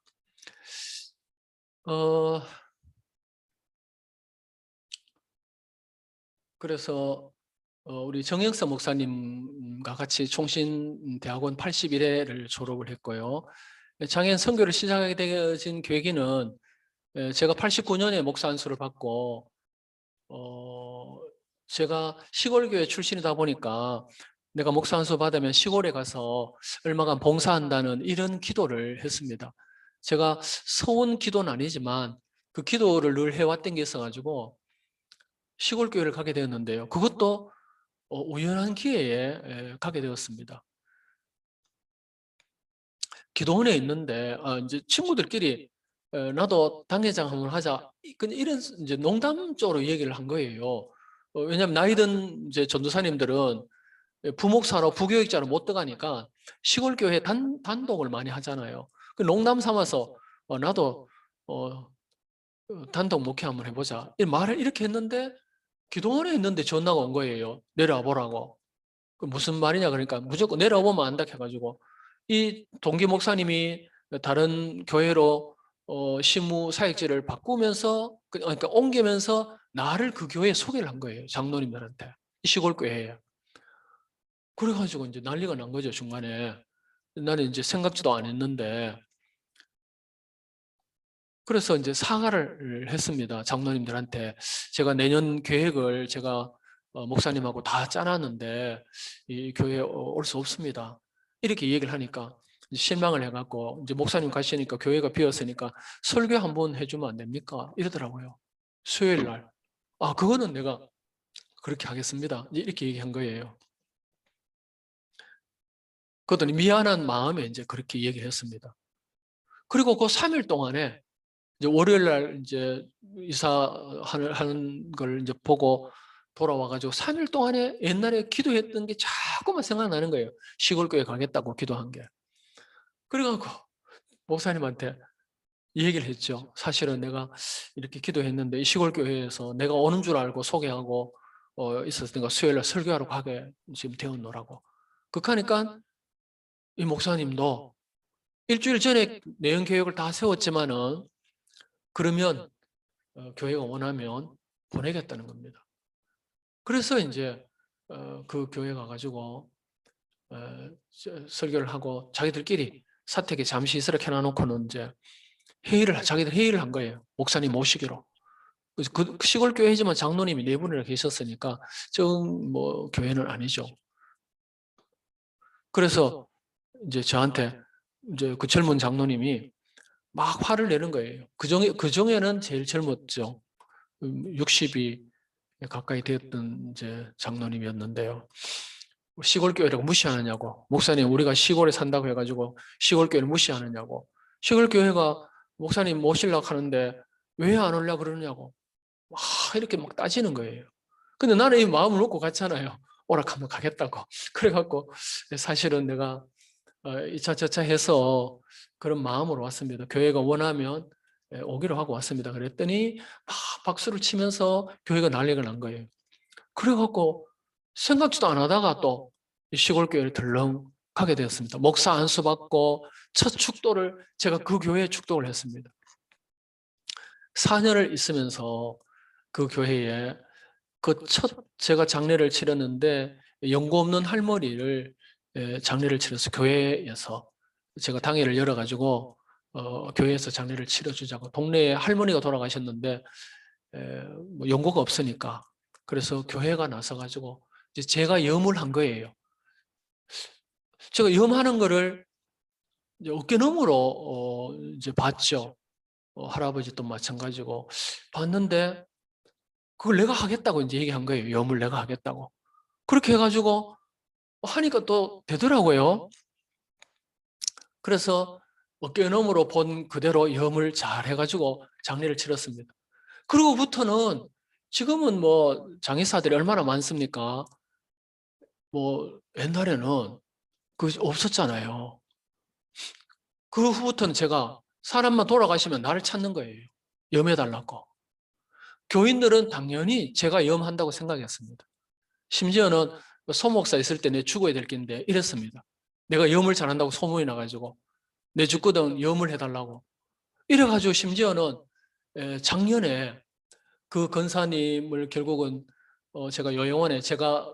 그래서 우리 정영서 목사님과 같이 총신대학원 81회를 졸업을 했고요. 장애인 선교를 시작하게 되어진 계기는 제가 89년에 목사 안수를 받고 제가 시골교회 출신이다 보니까 내가 목사 안수 받으면 시골에 가서 얼마간 봉사한다는 이런 기도를 했습니다. 제가 서운 기도는 아니지만 그 기도를 늘 해왔던 게 있어가지고 시골교회를 가게 되었는데요. 그것도 우연한 기회에 가게 되었습니다. 기도원에 있는데 이제 친구들끼리 나도 당회장 한번 하자. 이런 이제 농담적으로 얘기를 한 거예요. 왜냐하면 나이든 이제 전도사님들은 부목사로 부교육자로 못 들어가니까 시골 교회 단독을 많이 하잖아요. 그 농담 삼아서 나도 단독 목회 한번 해보자. 이 말을 이렇게 했는데 기도원에 있는데 전화가 온 거예요. 내려와 보라고. 그 무슨 말이냐 그러니까 무조건 내려오면 안다 해가지고 이 동기 목사님이 다른 교회로 시무 사역지를 바꾸면서 그러니까 옮기면서 나를 그 교회에 소개를 한 거예요. 장로님들한테. 시골 교회에. 그래가지고 이제 난리가 난 거죠, 중간에. 나는 이제 생각지도 안 했는데. 그래서 이제 사과를 했습니다. 장로님들한테. 제가 내년 계획을 제가 목사님하고 다 짜놨는데 이 교회에 올 수 없습니다. 이렇게 얘기를 하니까 실망을 해갖고 이제 목사님 가시니까 교회가 비었으니까 설교 한번 해주면 안 됩니까? 이러더라고요. 수요일 날. 아, 그거는 내가 그렇게 하겠습니다. 이렇게 얘기한 거예요. 그랬더니 미안한 마음에 이제 그렇게 얘기를 했습니다. 그리고 그 3일 동안에 이제 월요일 날 이제 이사하는 걸 이제 보고 돌아와가지고 3일 동안에 옛날에 기도했던 게 자꾸만 생각나는 거예요. 시골교회 가겠다고 기도한 게. 그래갖고 목사님한테 이 얘기를 했죠. 사실은 내가 이렇게 기도했는데 이 시골교회에서 내가 오는 줄 알고 소개하고 있었으니까 수요일 날 설교하러 가게 지금 되었노라고. 그러니까 이 목사님도 일주일 전에 내용 계획을 다 세웠지만은 그러면 교회가 원하면 보내겠다는 겁니다. 그래서 이제 그 교회 가가지고 설교를 하고 자기들끼리 사택에 잠시 있으라 해놔놓고는 이제 자기들 회의를 한 거예요. 목사님 모시기로. 그 시골 교회지만 장로님이 네 분이나 계셨으니까 뭐 교회는 아니죠. 그래서 이제 저한테 이제 그 젊은 장로님이 막 화를 내는 거예요. 그 중에는 제일 젊었죠. 60이 가까이 되었던 이제 장로님이었는데요. 시골 교회라고 무시하느냐고. 목사님, 우리가 시골에 산다고 해가지고 시골 교회를 무시하느냐고. 시골 교회가 목사님 모시려고 하는데 왜 안 오려고 그러느냐고. 막 이렇게 막 따지는 거예요. 근데 나는 이 마음을 놓고 갔잖아요. 오락하면 가겠다고. 그래갖고 사실은 내가 이차저차 해서 그런 마음으로 왔습니다. 교회가 원하면 오기로 하고 왔습니다. 그랬더니 막 박수를 치면서 교회가 난리가 난 거예요. 그래갖고 생각지도 안 하다가 또 시골교회를 덜렁 가게 되었습니다. 목사 안수 받고 첫 축도를 제가 그 교회에 축도를 했습니다. 4년을 있으면서 그 교회에 제가 장례를 치렀는데 연고 없는 할머니를 장례를 치러서 교회에서 제가 당회를 열어가지고 교회에서 장례를 치러주자고 동네에 할머니가 돌아가셨는데 뭐 연고가 없으니까 그래서 교회가 나서가지고 이제 제가 염을 한 거예요. 제가 염하는 거를 이제 어깨너머로 이제 봤죠. 할아버지도 마찬가지고 봤는데 그걸 내가 하겠다고 이제 얘기한 거예요. 염을 내가 하겠다고. 그렇게 해가지고 하니까 또 되더라고요. 그래서 어깨너머로 본 그대로 염을 잘 해가지고 장례를 치렀습니다. 그러고부터는 지금은 뭐 장의사들이 얼마나 많습니까? 뭐 옛날에는 그 없었잖아요. 그 후부터는 제가 사람만 돌아가시면 나를 찾는 거예요. 염해달라고. 교인들은 당연히 제가 염한다고 생각했습니다. 심지어는 소목사 있을 때 내 죽어야 될 낀데 이랬습니다. 내가 염을 잘한다고 소문이 나가지고 내 죽거든 염을 해달라고. 이래가지고 심지어는 작년에 그 권사님을 결국은 제가 요양원에 제가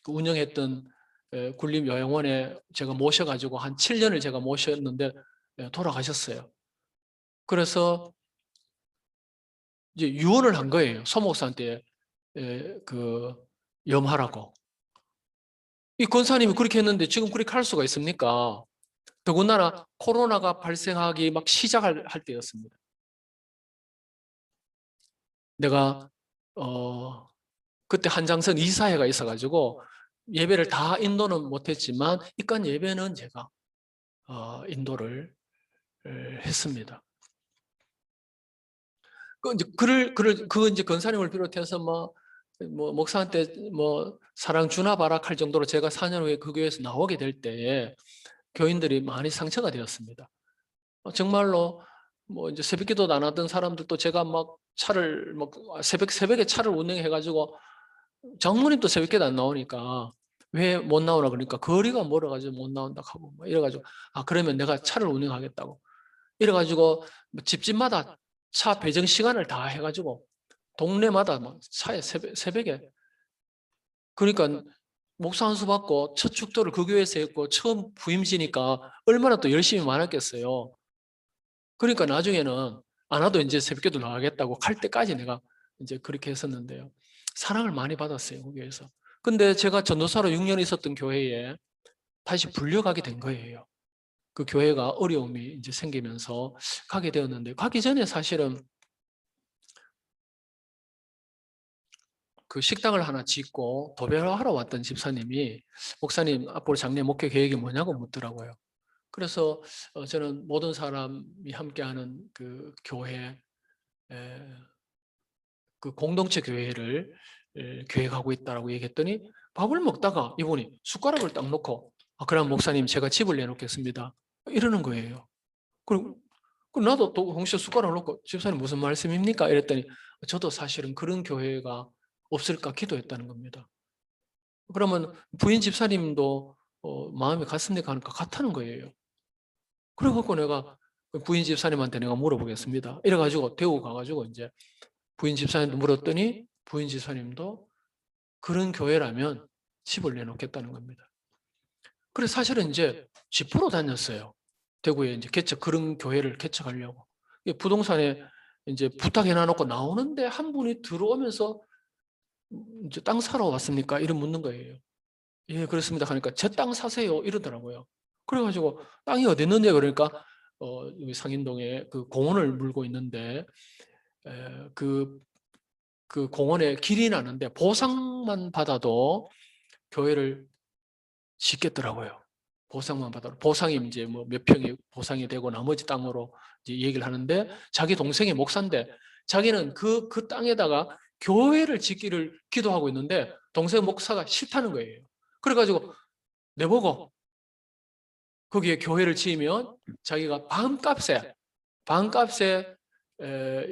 운영했던 굴림 요양원에 제가 모셔가지고 한 7년을 제가 모셨는데 돌아가셨어요. 그래서 이제 유언을 한 거예요. 소목사한테 그 염하라고. 이 권사님이 그렇게 했는데 지금 그렇게 할 수가 있습니까? 더군다나 코로나가 발생하기 막 시작할 때였습니다. 내가 그때 한장선 이사회가 있어가지고 예배를 다 인도는 못했지만 이간 예배는 제가 인도를 했습니다. 그 이제 권사님을 비롯해서 뭐 목사한테 뭐 사랑 주나 바락할 정도로 제가 4년 후에 그 교회에서 나오게 될 때에 교인들이 많이 상처가 되었습니다. 정말로 뭐 이제 새벽기도도 안 하던 사람들도 제가 막 차를 막 새벽에 차를 운행해가지고 장모님도 새벽기도 안 나오니까 왜 못 나오나 그러니까 거리가 멀어가지고 못 나온다 하고 막 이래가지고 그러면 내가 차를 운행하겠다고 이래가지고 뭐 집집마다 차 배정 시간을 다 해가지고 동네마다 막 차에 새벽에 그러니까 목사 한 수 받고 첫 축도를 그 교회에서 했고 처음 부임지니까 얼마나 또 열심히 많았겠어요. 그러니까 나중에는 안 와도 이제 새벽기도 나가겠다고 할 때까지 내가 이제 그렇게 했었는데요. 사랑을 많이 받았어요, 거기에서. 근데 제가 전도사로 6년 있었던 교회에 다시 불려가게 된 거예요. 그 교회가 어려움이 이제 생기면서 가게 되었는데, 가기 전에 사실은 그 식당을 하나 짓고 도배하러 왔던 집사님이 목사님 앞으로 장래 목회 계획이 뭐냐고 묻더라고요. 그래서 저는 모든 사람이 함께하는 그 교회, 그 공동체 교회를 계획하고 있다라고 얘기했더니 밥을 먹다가 이분이 숟가락을 딱 놓고 그럼 목사님 제가 집을 내놓겠습니다. 이러는 거예요. 그리고 나도 또 동시에 숟가락을 놓고 집사님 무슨 말씀입니까? 이랬더니 저도 사실은 그런 교회가 없을까 기도했다는 겁니다. 그러면 부인 집사님도 마음이 같습니까? 하니까 같다는 거예요. 그래갖고 내가 부인 집사님한테 내가 물어보겠습니다. 이래가지고 대구 가가지고 이제 부인 집사님도 물었더니 부인 집사님도 그런 교회라면 집을 내놓겠다는 겁니다. 그래서 사실은 이제 집으로 다녔어요. 대구에 이제 그런 교회를 개척하려고. 부동산에 이제 부탁해 놔놓고 나오는데 한 분이 들어오면서 이제 땅 사러 왔습니까? 이런 묻는 거예요. 예, 그렇습니다. 하니까 제 땅 사세요. 이러더라고요. 그래가지고 땅이 어디 있는데 그러니까 여기 상인동에 그 공원을 물고 있는데 에, 그, 그 공원에 길이 나는데 보상만 받아도 교회를 짓겠더라고요. 보상만 받아도 보상이 이제 뭐 몇 평이 보상이 되고 나머지 땅으로 이제 얘기를 하는데 자기 동생이 목사인데 자기는 그 땅에다가 교회를 짓기를 기도하고 있는데 동생 목사가 싫다는 거예요. 그래가지고 내보고 거기에 교회를 지으면 자기가 반값에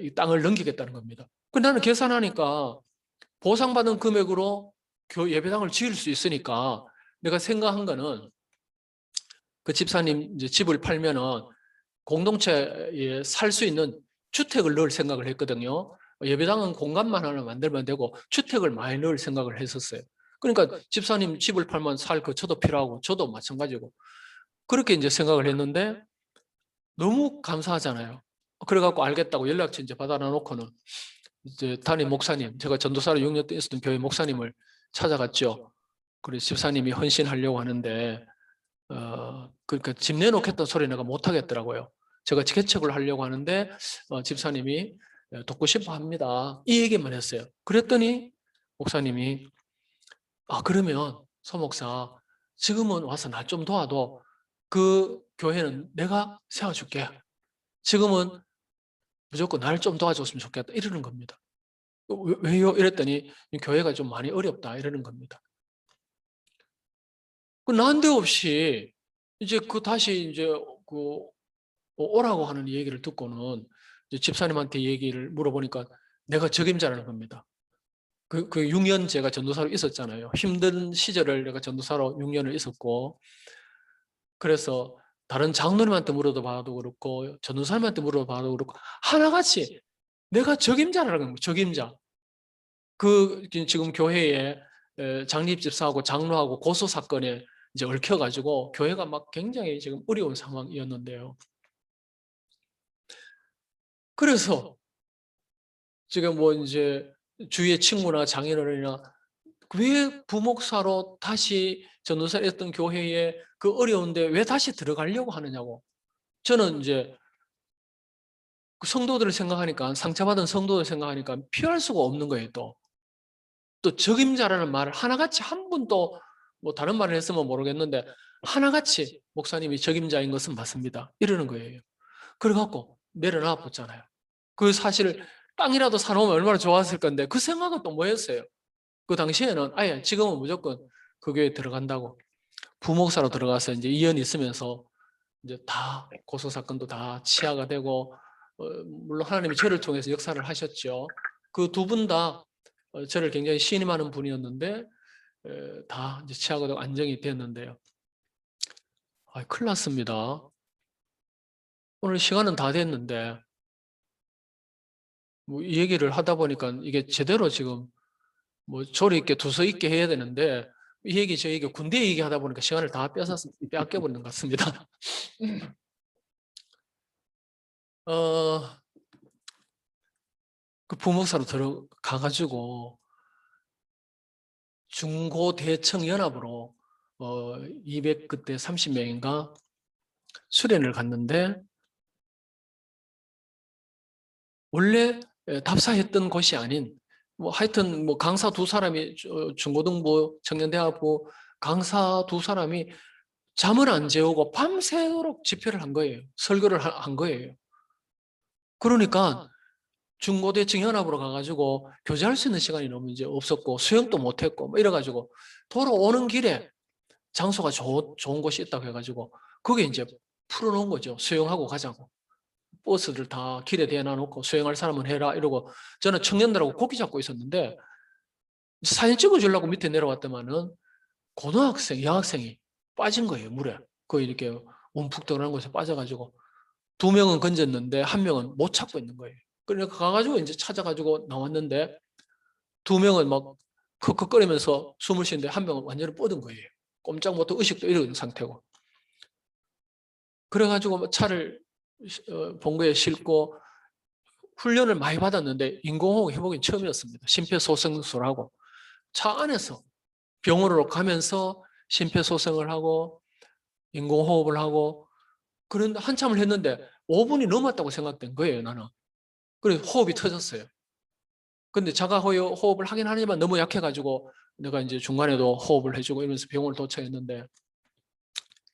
이 땅을 넘기겠다는 겁니다. 그 나는 계산하니까 보상받은 금액으로 예배당을 지을 수 있으니까 내가 생각한 거는 그 집사님 이제 집을 팔면은 공동체에 살 수 있는 주택을 넣을 생각을 했거든요. 예배당은 공간만 하나 만들면 되고 주택을 많이 넣을 생각을 했었어요. 그러니까 집사님 집을 팔면 살 거처도 필요하고 저도 마찬가지고 그렇게 이제 생각을 했는데 너무 감사하잖아요. 그래갖고 알겠다고 연락처 이제 받아놓고는 이제 담임 목사님, 제가 전도사로 6년 있었던 교회 목사님을 찾아갔죠. 그래서 집사님이 헌신하려고 하는데, 그러니까 집 내놓겠다는 소리 내가 못 하겠더라고요. 제가 개척을 하려고 하는데, 집사님이 돕고 싶어 합니다. 이 얘기만 했어요. 그랬더니 목사님이, 그러면 서 목사, 지금은 와서 나 좀 도와도 그 교회는 내가 세워줄게. 지금은 무조건 날 좀 도와줬으면 좋겠다. 이러는 겁니다. 왜요? 이랬더니 교회가 좀 많이 어렵다. 이러는 겁니다. 그 난데없이 이제 그 다시 이제 그 오라고 하는 얘기를 듣고는 이제 집사님한테 얘기를 물어보니까 내가 적임자라는 겁니다. 그 6년 제가 전도사로 있었잖아요. 힘든 시절을 내가 전도사로 6년을 있었고 그래서 다른 장로님한테 물어봐도 그렇고 전도사님한테 물어봐도 그렇고 하나같이 내가 적임자라는 겁니다. 적임자. 그 지금 교회에 장립 집사하고 장로하고 고소 사건에 이제 얽혀가지고 교회가 막 굉장히 지금 어려운 상황이었는데요. 그래서 지금 뭐 이제 주위의 친구나 장인어른이나 왜 부목사로 다시 전도사를 했던 교회에 그 어려운데 왜 다시 들어가려고 하느냐고. 저는 이제 그 성도들을 생각하니까 상처받은 성도들 생각하니까 피할 수가 없는 거예요. 또 적임자라는 말을 하나같이 한 분도 뭐 다른 말을 했으면 모르겠는데 하나같이 목사님이 적임자인 것은 맞습니다. 이러는 거예요. 그래갖고 내려놔 봤잖아요. 그 사실 땅이라도 사놓으면 얼마나 좋았을 건데 그 생각은 또 뭐였어요? 그 당시에는 아예 지금은 무조건 그 교회에 들어간다고 부목사로 들어가서 이제 2년 있으면서 이제 다 고소 사건도 다 치하가 되고 물론 하나님이 저를 통해서 역사를 하셨죠. 그 두 분 다 저를 굉장히 신임하는 분이었는데 다 이제 치하가 되고 안정이 됐는데요. 큰일 났습니다. 오늘 시간은 다 됐는데 뭐 이 얘기를 하다 보니까 이게 제대로 지금 뭐 조리 있게 두서 있게 해야 되는데 이 얘기 저 얘기 군대 얘기하다 보니까 시간을 다 빼앗겨 버리는 것 같습니다. 어, 그 부목사로 들어가가지고 중고대청연합으로 200 그때 30명인가 수련을 갔는데 원래 답사했던 곳이 아닌 뭐 하여튼 뭐 강사 두 사람이 중고등부 청년대학부 강사 두 사람이 잠을 안 재우고 밤새도록 집회를 한 거예요. 설교를 한 거예요. 그러니까 중고대청 연합으로 가가지고 교제할 수 있는 시간이 너무 이제 없었고 수영도 못했고 뭐 이래가지고 돌아오는 길에 장소가 좋은 곳이 있다고 해가지고 그게 이제 풀어놓은 거죠. 수영하고 가자고. 버스들 다 길에 대놔놓고 수영할 사람은 해라 이러고 저는 청년들하고 고기 잡고 있었는데 사진 찍어주려고 밑에 내려왔더만은 고등학생, 여학생이 빠진 거예요, 물에. 거의 이렇게 움푹 들어간 곳에 빠져가지고 두 명은 건졌는데 한 명은 못 찾고 있는 거예요. 그러니까 가가지고 이제 찾아가지고 나왔는데 두 명은 막 컥컥거리면서 숨을 쉬는데 한 명은 완전히 뻗은 거예요. 꼼짝 못하고 의식도 잃은 상태고. 그래가지고 차를 본거에 싣고 훈련을 많이 받았는데 인공호흡 회복이 처음이었습니다. 심폐소생술하고 차 안에서 병원으로 가면서 심폐소생을 하고 인공호흡을 하고 그런데 한참을 했는데 5분이 넘었다고 생각된 거예요, 나는. 그래서 호흡이 터졌어요. 근데 자가 호흡을 하긴 하지만 너무 약해가지고 내가 이제 중간에도 호흡을 해주고 이러면서 병원을 도착했는데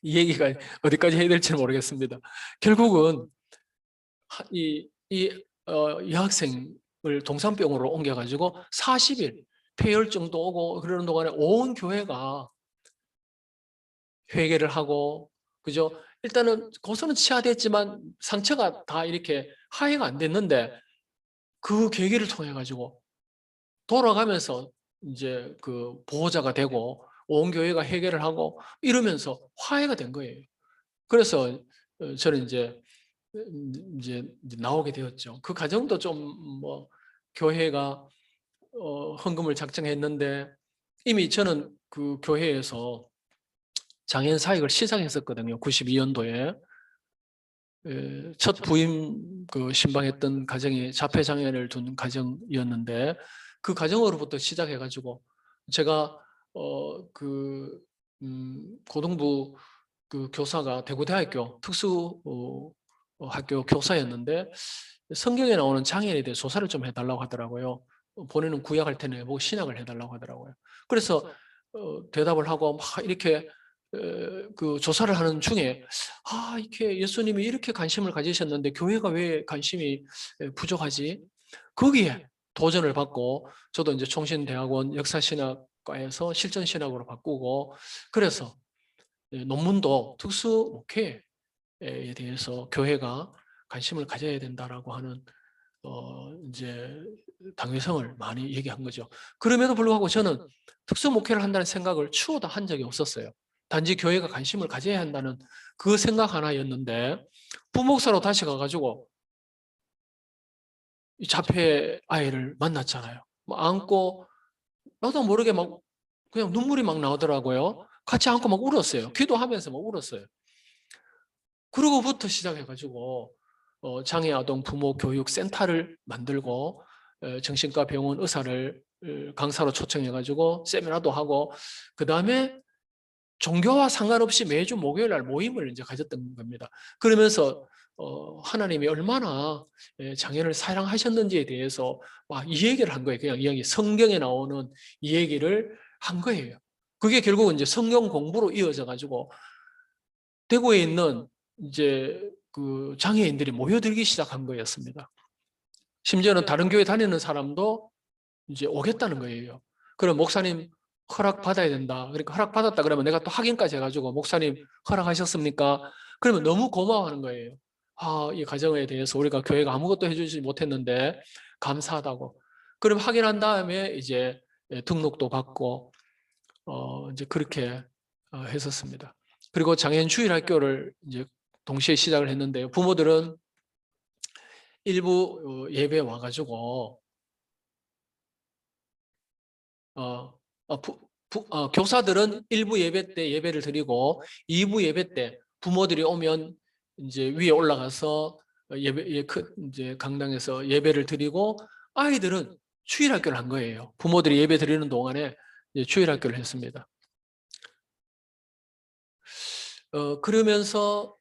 이 얘기가 어디까지 해야 될지 모르겠습니다. 결국은 여학생을 동산병으로 옮겨가지고 40일 폐혈증도 오고 그러는 동안에 온 교회가 회개를 하고 그죠? 일단은 고소는 치하됐지만 상처가 다 이렇게 하해가 안 됐는데 그 계기를 통해 가지고 돌아가면서 이제 그 보호자가 되고 온 교회가 회개를 하고 이러면서 화해가 된 거예요. 그래서 저는 이제 나오게 되었죠. 그 과정도 좀 뭐 교회가 헌금을 작정했는데 이미 저는 그 교회에서 장애인 사역을 시작했었거든요. 92년도에 첫 부임 그 신방했던 가정이 자폐 장애를 둔 가정이었는데 그 가정으로부터 시작해가지고 제가 고등부 그 교사가 대구대학교 특수 학교 교사였는데 성경에 나오는 장애인에 대해 조사를 좀 해달라고 하더라고요. 본인은 구약할 테니 보고 신약을 해달라고 하더라고요. 그래서 대답을 하고 막 이렇게 그 조사를 하는 중에 이렇게 예수님이 이렇게 관심을 가지셨는데 교회가 왜 관심이 부족하지? 거기에 도전을 받고 저도 이제 총신대학원 역사신학과에서 실전신학으로 바꾸고 그래서 논문도 특수 목회에 대해서 교회가 관심을 가져야 된다라고 하는 이제 당위성을 많이 얘기한 거죠. 그럼에도 불구하고 저는 특수 목회를 한다는 생각을 추호도 한 적이 없었어요. 단지 교회가 관심을 가져야 한다는 그 생각 하나였는데 부목사로 다시 가가지고 이 자폐 아이를 만났잖아요. 뭐 안고 나도 모르게 막 그냥 눈물이 막 나오더라고요. 같이 안고 막 울었어요. 기도하면서 막 울었어요. 그러고부터 시작해가지고 장애아동 부모 교육 센터를 만들고 정신과 병원 의사를 강사로 초청해가지고 세미나도 하고 그 다음에 종교와 상관없이 매주 목요일 날 모임을 이제 가졌던 겁니다. 그러면서 하나님이 얼마나 장애를 사랑하셨는지에 대해서 막 이 얘기를 한 거예요. 그냥 이야기 성경에 나오는 이 얘기를 한 거예요. 그게 결국은 이제 성경 공부로 이어져 가지고 대구에 있는 이제 그 장애인들이 모여들기 시작한 거였습니다. 심지어는 다른 교회 다니는 사람도 이제 오겠다는 거예요. 그럼 목사님 허락 받아야 된다. 그러니까 허락 받았다 그러면 내가 또 확인까지 해가지고 목사님 허락하셨습니까? 그러면 너무 고마워하는 거예요. 이 가정에 대해서 우리가 교회가 아무것도 해주지 못했는데 감사하다고. 그럼 확인한 다음에 이제 등록도 받고 이제 그렇게 했었습니다. 그리고 장애인 주일학교를 이제 동시에 시작을 했는데요. 부모들은 일부 예배에 와가지고 교사들은 일부 예배 때 예배를 드리고 2부 예배 때 부모들이 오면 이제 위에 올라가서 이제 강당에서 예배를 드리고 아이들은 주일학교를 한 거예요. 부모들이 예배 드리는 동안에 이제 주일학교를 했습니다. 그러면서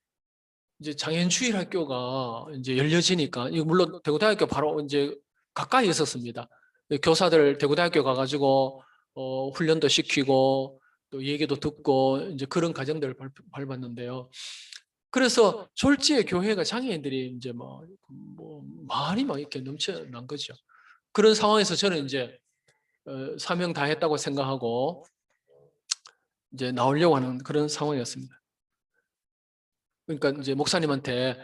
이제 장애인 주일학교가 이제 열려지니까, 이거 물론 대구대학교 바로 이제 가까이 있었습니다. 교사들 대구대학교 가가지고 훈련도 시키고 또 얘기도 듣고 이제 그런 과정들을 밟았는데요. 그래서 졸지에 교회가 장애인들이 이제 뭐 많이 막 이렇게 넘쳐난 거죠. 그런 상황에서 저는 이제 사명 다 했다고 생각하고 이제 나오려고 하는 그런 상황이었습니다. 그러니까 이제 목사님한테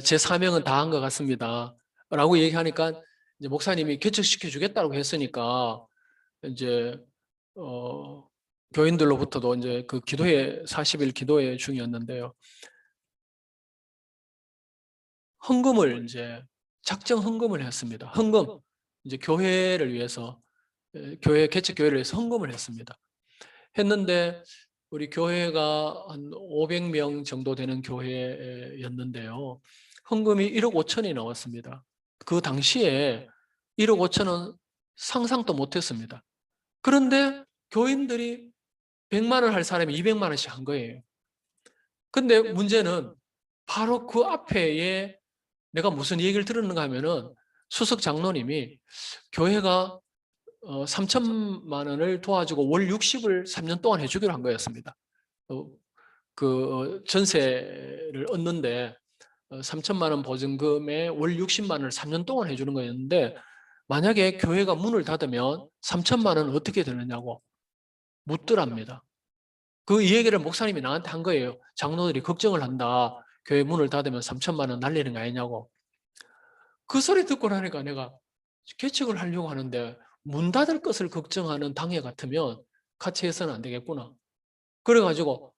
제 사명은 다 한 것 같습니다. 라고 얘기하니까 이제 목사님이 개척시켜 주겠다고 했으니까 이제 교인들로부터도 이제 그 기도회 40일 기도회 중이었는데요. 헌금을 이제 작정 헌금을 했습니다. 헌금 이제 교회를 위해서 교회 개척 교회를 위해서 헌금을 했습니다. 했는데 우리 교회가 한 500명 정도 되는 교회였는데요. 헌금이 1억 5천이 나왔습니다. 그 당시에 1억 5천은 상상도 못했습니다. 그런데 교인들이 100만 원 할 사람이 200만 원씩 한 거예요. 근데 문제는 바로 그 앞에 내가 무슨 얘기를 들었는가 하면은 수석 장로님이 교회가 3천만 원을 도와주고 월 60을 3년 동안 해주기로 한 거였습니다. 전세를 얻는데 3천만 원 보증금에 월 60만 원을 3년 동안 해주는 거였는데 만약에 교회가 문을 닫으면 3천만 원은 어떻게 되느냐고 묻더랍니다. 그 얘기를 목사님이 나한테 한 거예요. 장로들이 걱정을 한다. 교회 문을 닫으면 3천만 원 날리는 거 아니냐고. 그 소리 듣고 나니까 내가 개척을 하려고 하는데 문 닫을 것을 걱정하는 당회 같으면 같이 해서는 안 되겠구나. 그래가지고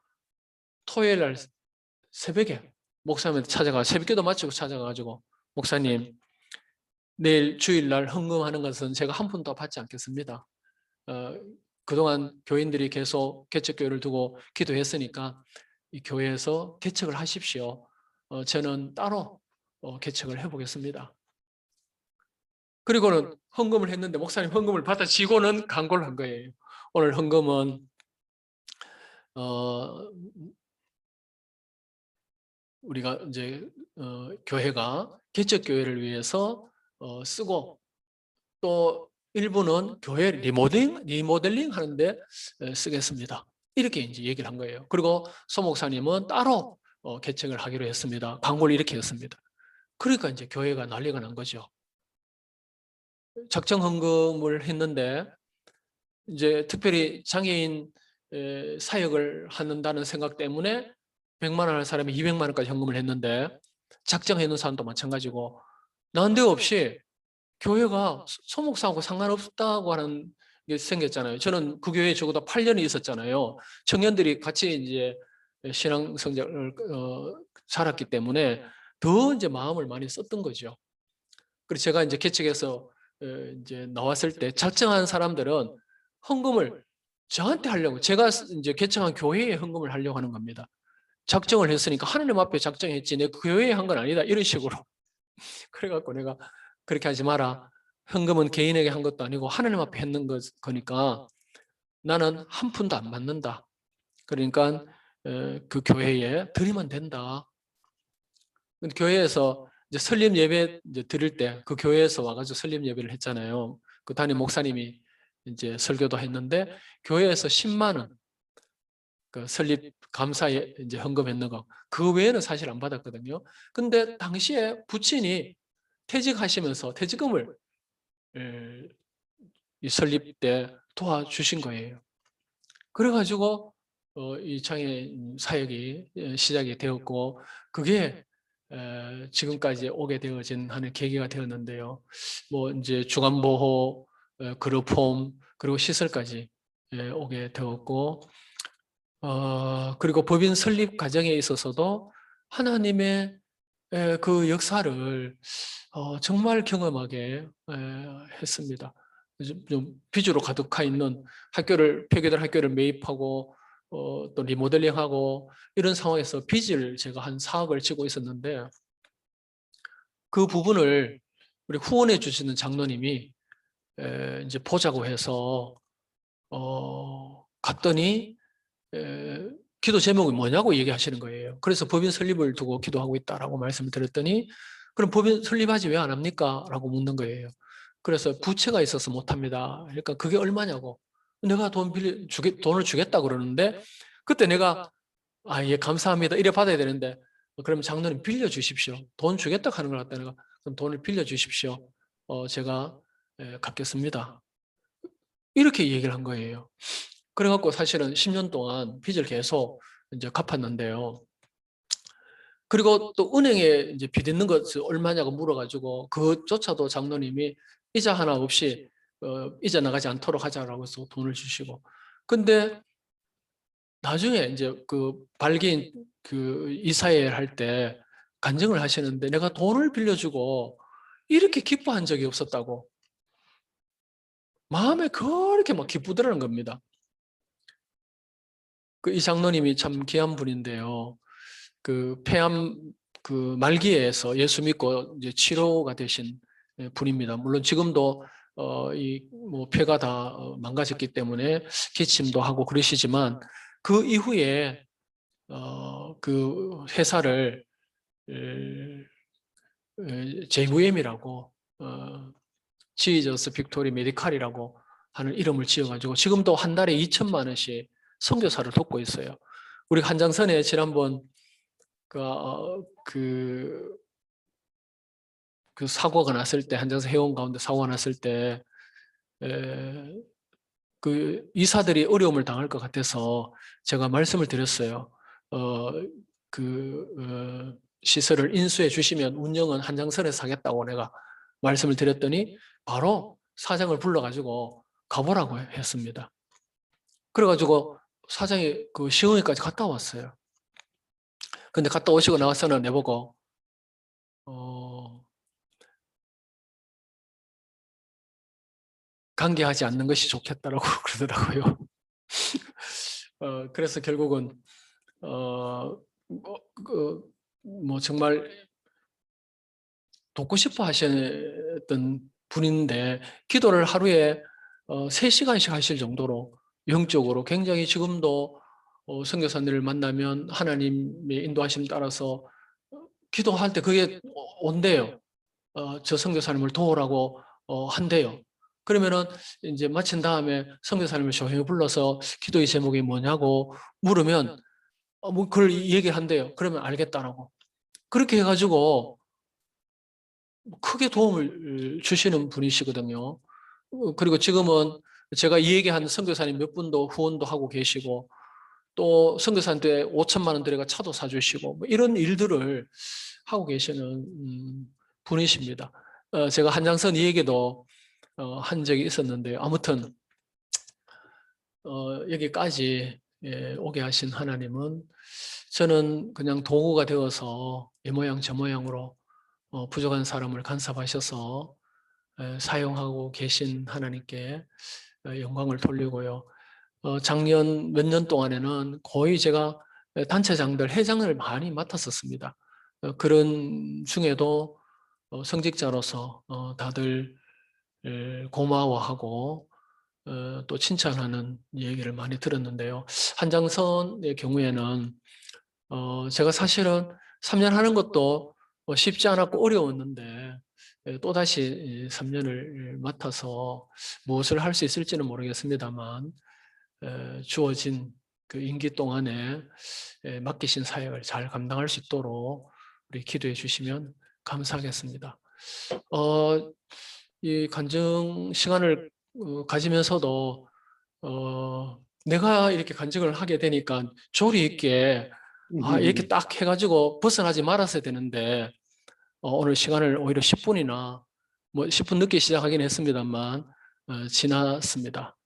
토요일 날 새벽에 목사님한테 새벽기도 마치고 찾아가가지고 목사님, 내일 주일날 헌금하는 것은 제가 한 푼도 받지 않겠습니다. 그동안 교인들이 계속 개척교회를 두고 기도했으니까 이 교회에서 개척을 하십시오. 저는 따로 개척을 해보겠습니다. 그리고는 헌금을 했는데 목사님 헌금을 받아지고는 강구를 한 거예요. 오늘 헌금은 우리가 이제 교회가 개척 교회를 위해서 쓰고 또 일부는 교회 리모델링 하는데 쓰겠습니다. 이렇게 이제 얘기를 한 거예요. 그리고 소 목사님은 따로 개척을 하기로 했습니다. 광고를 이렇게 했습니다. 그러니까 이제 교회가 난리가 난 거죠. 작정 헌금을 했는데 이제 특별히 장애인 사역을 한다는 생각 때문에 100만 원 할 사람이 200만 원까지 헌금을 했는데 작정해 놓은 사람도 마찬가지고 난데없이 교회가 소목사하고 상관없다고 하는 게 생겼잖아요. 저는 그 교회에 적어도 8년이 있었잖아요. 청년들이 같이 이제 신앙 성장을 자랐기 때문에 더 이제 마음을 많이 썼던 거죠. 그리고 제가 이제 개척해서 이제 나왔을 때 작정한 사람들은 헌금을 저한테 하려고 제가 이제 개척한 교회에 헌금을 하려고 하는 겁니다. 작정을 했으니까 하나님 앞에 작정했지 내 교회에 한 건 아니다 이런 식으로. 그래갖고 내가 그렇게 하지 마라. 헌금은 개인에게 한 것도 아니고 하나님 앞에 했는 거니까 나는 한 푼도 안 받는다. 그러니까 그 교회에 드리면 된다. 교회에서 이제 설립 예배 이제 드릴 때 그 교회에서 와가지고 설립 예배를 했잖아요. 그 담임 목사님이 이제 설교도 했는데 교회에서 10만 원 그 설립 감사에 이제 헌금했는 거. 그 외에는 사실 안 받았거든요. 근데 당시에 부친이 퇴직하시면서 퇴직금을 이 설립 때 도와주신 거예요. 그래가지고 이 장애인 사역이 시작이 되었고 그게 지금까지 오게 되어진 하는 계기가 되었는데요. 뭐 이제 주간보호, 그룹홈 그리고 시설까지 오게 되었고 그리고 법인 설립 과정에 있어서도 하나님의 그 역사를 정말 경험하게 했습니다. 좀 빚으로 가득하 있는 폐교될 학교를 매입하고 또 리모델링하고 이런 상황에서 빚을 제가 한 4억을 지고 있었는데 그 부분을 우리 후원해 주시는 장로님이 이제 보자고 해서 갔더니 기도 제목이 뭐냐고 얘기하시는 거예요. 그래서 법인 설립을 두고 기도하고 있다라고 말씀을 드렸더니 그럼 법인 설립하지 왜 안 합니까? 라고 묻는 거예요. 그래서 부채가 있어서 못 합니다. 그러니까 그게 얼마냐고. 내가 돈을 주겠다 그러는데 그때 내가 예, 감사합니다. 이래 받아야 되는데 그럼 장로님 빌려주십시오. 돈 주겠다 하는 걸 갖다 내가 그럼 돈을 빌려주십시오. 제가 갚겠습니다. 이렇게 얘기를 한 거예요. 그래갖고 사실은 10년 동안 빚을 계속 이제 갚았는데요. 그리고 또 은행에 이제 빚 있는 것이 얼마냐고 물어가지고 그조차도 장로님이 이자 하나 없이 이자 나가지 않도록 하자라고 해서 돈을 주시고. 근데 나중에 이제 그 발기인 그 이사회 할 때 간증을 하시는데 내가 돈을 빌려주고 이렇게 기뻐한 적이 없었다고. 마음에 그렇게 막 기쁘더라는 겁니다. 그 이 장로님이 참 귀한 분인데요. 그 폐암 그 말기에서 예수 믿고 이제 치료가 되신 분입니다. 물론 지금도 이 뭐 폐가 다 망가졌기 때문에 기침도 하고 그러시지만 그 이후에 그 회사를 JVM이라고 지저스 빅토리 메디칼이라고 하는 이름을 지어가지고 지금도 한 달에 2천만 원씩 선교사를 돕고 있어요. 우리 한장선에 지난번 그 사고가 났을 때 한장선 회원 가운데 사고가 났을 때 그 이사들이 어려움을 당할 것 같아서 제가 말씀을 드렸어요. 시설을 인수해 주시면 운영은 한장선에서 하겠다고 내가 말씀을 드렸더니 바로 사장을 불러가지고 가보라고 했습니다. 그래가지고 사장이 그 시흥에까지 갔다 왔어요. 근데 갔다 오시고 나와서는 내보고 관계하지 않는 것이 좋겠다라고 그러더라고요. 그래서 결국은 뭐 정말 돕고 싶어 하셨던 분인데 기도를 하루에 3시간씩 하실 정도로 영적으로 굉장히 지금도 선교사님을 만나면 하나님의 인도하심 따라서 기도할 때 그게 온대요. 저 선교사님을 도우라고 한대요. 그러면은 이제 마친 다음에 선교사님을 조용히 불러서 기도의 제목이 뭐냐고 물으면 뭐 그걸 얘기한대요. 그러면 알겠다라고. 그렇게 해가지고 크게 도움을 주시는 분이시거든요. 그리고 지금은 제가 이 얘기한 선교사님 몇 분도 후원도 하고 계시고 또 선교사한테 5천만 원 들여가 차도 사주시고 뭐 이런 일들을 하고 계시는 분이십니다. 제가 한장선 이 얘기도 한 적이 있었는데 아무튼 여기까지 오게 하신 하나님은 저는 그냥 도구가 되어서 이 모양 저 모양으로 부족한 사람을 간섭하셔서 사용하고 계신 하나님께 영광을 돌리고요. 작년 몇 년 동안에는 거의 제가 단체장들 회장을 많이 맡았었습니다. 그런 중에도 성직자로서 다들 고마워하고 또 칭찬하는 얘기를 많이 들었는데요. 한장선의 경우에는 제가 사실은 3년 하는 것도 쉽지 않았고 어려웠는데 또다시 3년을 맡아서 무엇을 할 수 있을지는 모르겠습니다만 주어진 그 임기 동안에 맡기신 사역을 잘 감당할 수 있도록 우리 기도해 주시면 감사하겠습니다. 이 간증 시간을 가지면서도 내가 이렇게 간증을 하게 되니까 조리 있게 이렇게 딱 해가지고 벗어나지 말았어야 되는데 오늘 시간을 오히려 10분이나 뭐 10분 늦게 시작하긴 했습니다만 지났습니다.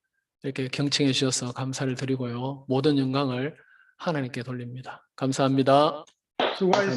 이렇게 경청해 주셔서 감사를 드리고요. 모든 영광을 하나님께 돌립니다. 감사합니다. 수고하셨습니다.